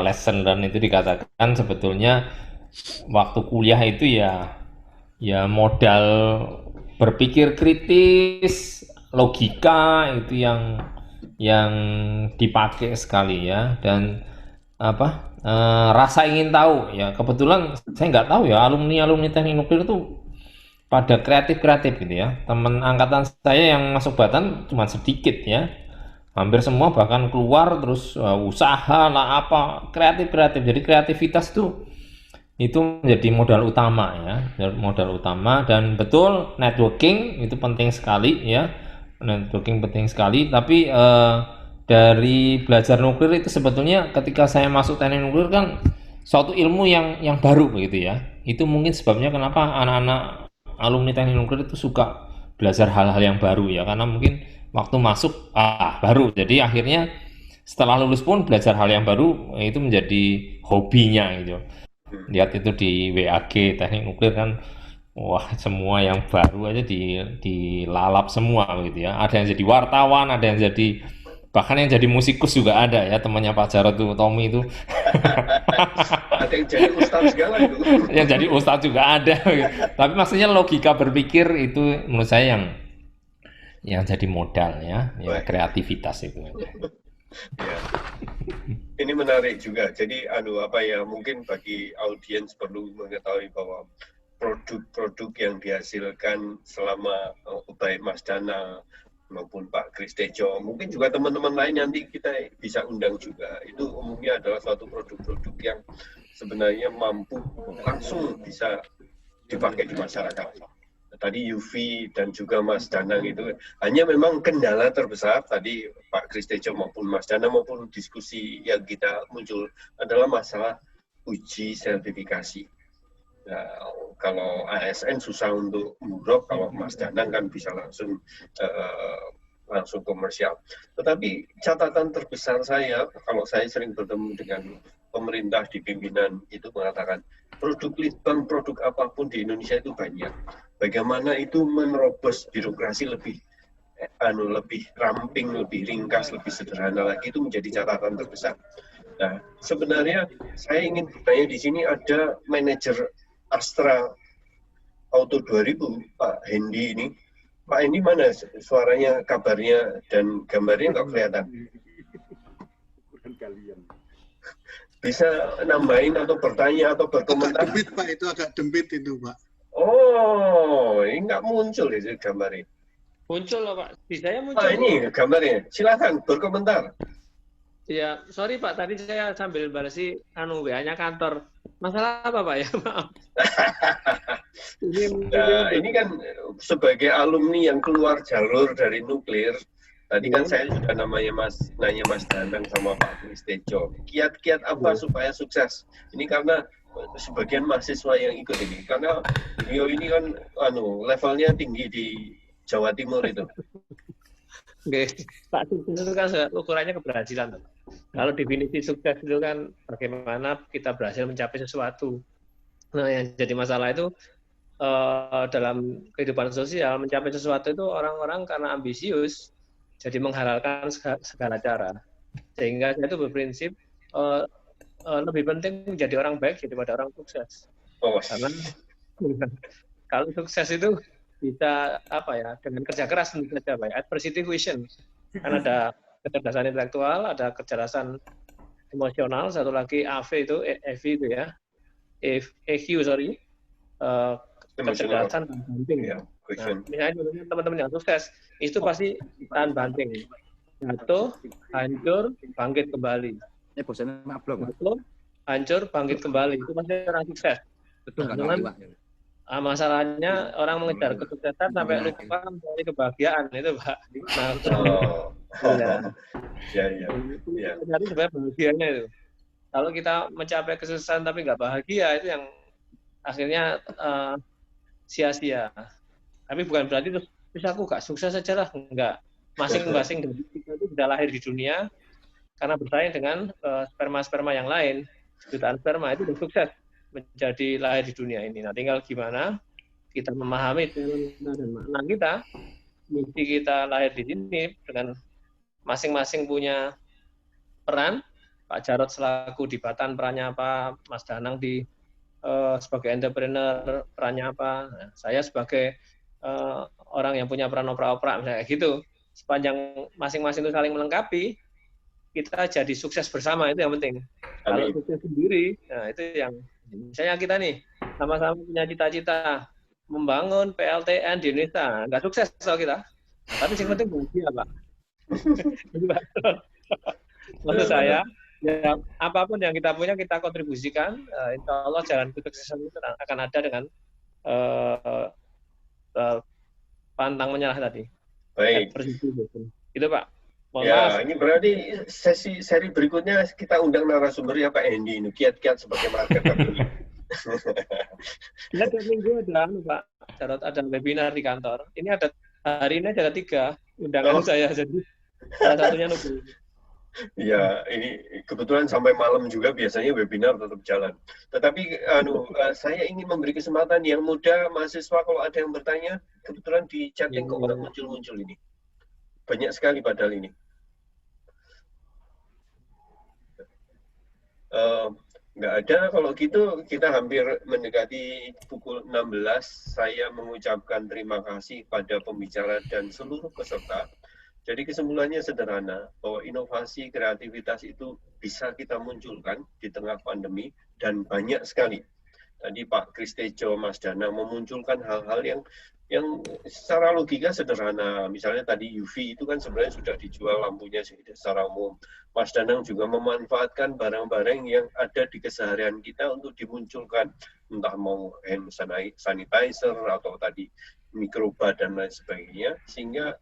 Speaker 1: lesson learn itu dikatakan sebetulnya waktu kuliah itu ya modal berpikir kritis, logika itu yang dipakai sekali ya, dan rasa ingin tahu ya. Kebetulan saya nggak tahu ya, alumni teknik nuklir itu pada kreatif gitu ya. Teman angkatan saya yang masuk Batan cuma sedikit ya, hampir semua bahkan keluar terus usaha lah kreatif. Jadi kreativitas itu menjadi modal utama ya, dan betul networking itu penting sekali ya, tapi dari belajar nuklir itu sebetulnya ketika saya masuk teknik nuklir kan suatu ilmu yang baru begitu ya. Itu mungkin sebabnya kenapa anak-anak alumni teknik nuklir itu suka belajar hal-hal yang baru ya, karena mungkin waktu masuk baru, jadi akhirnya setelah lulus pun belajar hal yang baru itu menjadi hobinya gitu. Lihat itu di WAG teknik nuklir kan, wah semua yang baru aja dilalap semua gitu ya. Ada yang jadi wartawan, ada yang jadi bahkan yang jadi musikus juga ada ya, temannya Pak Jarod tuh, Tommy itu.
Speaker 2: Ada yang jadi ustadz segala itu.
Speaker 1: Yang jadi ustadz juga ada. Gitu. Tapi maksudnya logika berpikir itu menurut saya yang jadi modal ya kreativitas itu.
Speaker 2: Ya. Ini menarik juga. Jadi mungkin bagi audiens perlu mengetahui bahwa produk-produk yang dihasilkan selama baik Mas Danang maupun Pak Kristejo, mungkin juga teman-teman lain nanti kita bisa undang juga. Itu umumnya adalah suatu produk-produk yang sebenarnya mampu langsung bisa dipakai di masyarakat. Tadi UV dan juga Mas Danang itu hanya memang kendala terbesar tadi Pak Kristejo maupun Mas Danang maupun diskusi yang kita muncul adalah masalah uji sertifikasi. Nah, kalau ASN susah untuk murok, kalau Mas Danang kan bisa langsung komersial. Tetapi catatan terbesar saya, kalau saya sering bertemu dengan pemerintah di pimpinan itu mengatakan produk litbang, produk apapun di Indonesia itu banyak. Bagaimana itu menerobos birokrasi lebih ramping, lebih ringkas, lebih sederhana lagi, itu menjadi catatan terbesar. Nah, sebenarnya saya ingin bertanya di sini ada manajer Astra Auto 2000, Pak Hendy ini. Pak Hendy mana suaranya, kabarnya, dan gambarnya nggak kelihatan? Bisa nambahin atau bertanya atau berkomentar?
Speaker 3: Agak dembit Pak, itu agak dembit itu Pak.
Speaker 2: Oh, ini nggak muncul itu gambarnya.
Speaker 7: Muncul loh Pak, di saya muncul.
Speaker 2: Ini gambarnya, silakan berkomentar.
Speaker 7: Ya, sorry Pak, tadi saya sambil balesi WA-nya kantor. Masalah apa Pak ya? Maaf.
Speaker 2: Ini kan sebagai alumni yang keluar jalur dari nuklir, tadi kan saya sudah nanya Mas Danang sama Pak Kristejo, kiat-kiat apa supaya sukses? Ini karena sebagian mahasiswa yang ikut ini, karena beliau ini kan levelnya tinggi di Jawa Timur itu.
Speaker 7: Oke, Pak, sukses itu kan ukurannya keberhasilan. Kalau definisi sukses itu kan bagaimana kita berhasil mencapai sesuatu. Nah, yang jadi masalah itu dalam kehidupan sosial, mencapai sesuatu itu orang-orang karena ambisius, jadi menghalalkan segala cara. Sehingga saya itu berprinsip lebih penting menjadi orang baik daripada orang sukses. Karena kalau sukses itu bisa dengan kerja keras tentu saja Pak. Adversity vision. Kan ada kecerdasan intelektual, ada kecerdasan emosional, satu lagi EQ itu ya. EQ kecerdasan tahan banting. Nah, misalnya teman-teman yang sukses itu pasti tahan banting. Jatuh, hancur, bangkit kembali. Jatuh, hancur, bangkit kembali. Itu pasti orang sukses. Betul nggak? Masalahnya orang mengejar kesuksesan sampai lupa mencari kebahagiaan itu Pak. Jadi sebenarnya bahagianya itu. Kalau kita mencapai kesuksesan tapi nggak bahagia itu yang akhirnya sia-sia. Tapi bukan berarti terus aku nggak sukses saja lah, enggak. Masing-masing dari kita itu sudah lahir di dunia karena bersaing dengan sperma-sperma yang lain. Jutaan sperma itu sudah sukses menjadi lahir di dunia ini. Nah, tinggal gimana kita memahami dan makna kita, misi kita lahir di sini dengan masing-masing punya peran. Pak Jarod selaku di Batan perannya apa, Mas Danang sebagai entrepreneur perannya apa, nah, saya sebagai orang yang punya peran opera-opera misalnya kayak gitu. Sepanjang masing-masing itu saling melengkapi, kita jadi sukses bersama, itu yang penting. Kalau sukses sendiri, nah itu yang misalnya kita nih sama-sama punya cita-cita membangun PLTN di Indonesia, nggak sukses soal kita, tapi yang penting bahagia Pak. Maksud saya, ya apapun yang kita punya kita kontribusikan, insya Allah jalan kesuksesan itu akan ada dengan pantang menyerah tadi.
Speaker 2: Baik.
Speaker 7: Itu Pak.
Speaker 2: Ini berarti seri berikutnya kita undang narasumber ya Pak Hendy ini, kiat-kiat sebagai marketer ini.
Speaker 7: Ya, tiap minggu ada Pak Jarod, ada webinar di kantor. Ini hari ini ada 3 undangan saya, jadi salah satunya Nubul.
Speaker 2: Ya, ini kebetulan sampai malam juga biasanya webinar tetap jalan. Tetapi saya ingin memberi kesempatan yang muda, mahasiswa kalau ada yang bertanya, kebetulan di chatting kok udah muncul-muncul ini. Banyak sekali padahal ini. Nggak ada, kalau gitu kita hampir mendekati pukul 16. Saya mengucapkan terima kasih pada pembicara dan seluruh peserta. Jadi kesimpulannya sederhana, bahwa inovasi, kreativitas itu bisa kita munculkan di tengah pandemi, dan banyak sekali. Tadi Pak Kristejo, Mas Danang memunculkan hal-hal yang secara logika sederhana. Misalnya tadi UV itu kan sebenarnya sudah dijual lampunya secara umum. Mas Danang juga memanfaatkan barang-barang yang ada di keseharian kita untuk dimunculkan. Entah mau hand sanitizer atau tadi mikroba dan lain sebagainya, sehingga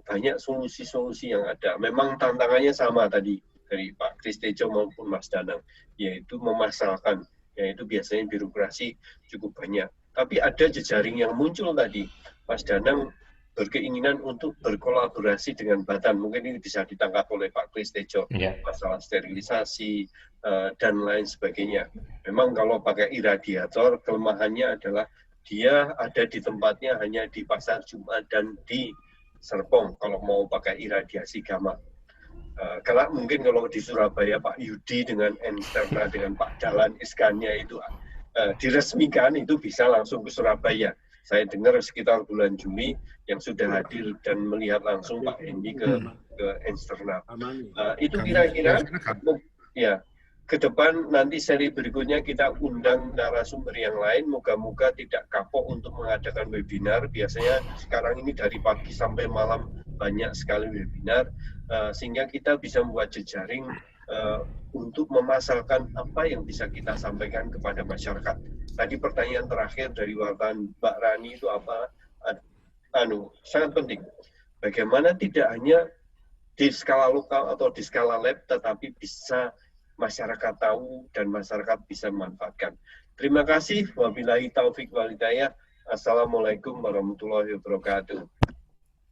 Speaker 2: banyak solusi-solusi yang ada. Memang tantangannya sama tadi dari Pak Kristejo maupun Mas Danang, yaitu memasarkan, yaitu biasanya birokrasi cukup banyak. Tapi ada jejaring yang muncul tadi. Mas Danang berkeinginan untuk berkolaborasi dengan Batan, mungkin ini bisa ditangkap oleh Pak Kristejo, masalah sterilisasi dan lain sebagainya. Memang kalau pakai iradiator, kelemahannya adalah dia ada di tempatnya hanya di Pasar Jumat dan di Serpong kalau mau pakai iradiasi gamma. Kalau mungkin kalau di Surabaya Pak Yudi dengan Ensterna dengan Pak Dahlan Iskandar itu diresmikan, itu bisa langsung ke Surabaya. Saya dengar sekitar bulan Juli yang sudah hadir dan melihat langsung Pak Hendy ke Ensterna. Itu kira-kira ya. Ke depan nanti seri berikutnya kita undang narasumber yang lain, moga-moga tidak kapok untuk mengadakan webinar. Biasanya sekarang ini dari pagi sampai malam banyak sekali webinar, sehingga kita bisa membuat jejaring untuk memasarkan apa yang bisa kita sampaikan kepada masyarakat. Tadi pertanyaan terakhir dari wartawan Mbak Rani itu apa? Sangat penting. Bagaimana tidak hanya di skala lokal atau di skala lab, tetapi bisa masyarakat tahu dan masyarakat bisa memanfaatkan. Terima kasih. Wabillahi taufik wal hidayah. Assalamualaikum warahmatullahi wabarakatuh.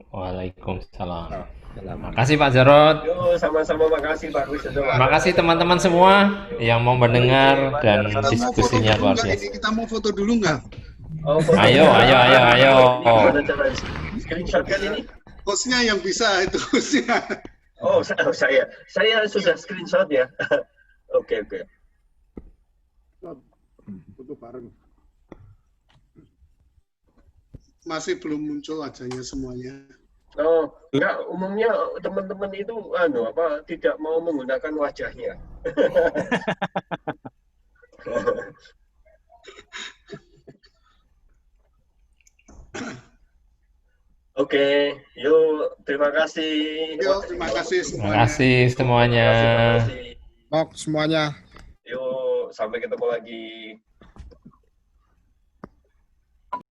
Speaker 1: Waalaikumsalam. Makasih Pak Jarod.
Speaker 2: Yo, sama-sama makasih Pak Wisnu.
Speaker 1: Makasih teman-teman semua yang mau mendengar dan diskusinya luar biasa.
Speaker 3: Kita mau foto dulu nggak?
Speaker 1: Ayo.
Speaker 2: Gimana cara screenshot kan ini?
Speaker 3: Hostnya yang bisa itu hostnya.
Speaker 2: Oh, saya sudah screenshot ya. Oke.
Speaker 3: Foto bareng. Masih belum muncul wajahnya semuanya.
Speaker 2: Oh, enggak, umumnya teman-teman itu tidak mau menggunakan wajahnya. Oke, yuk, terima kasih.
Speaker 3: Yuk, terima kasih semuanya.
Speaker 1: Terima kasih semuanya.
Speaker 4: Semuanya.
Speaker 2: Yuk, sampai ketemu lagi.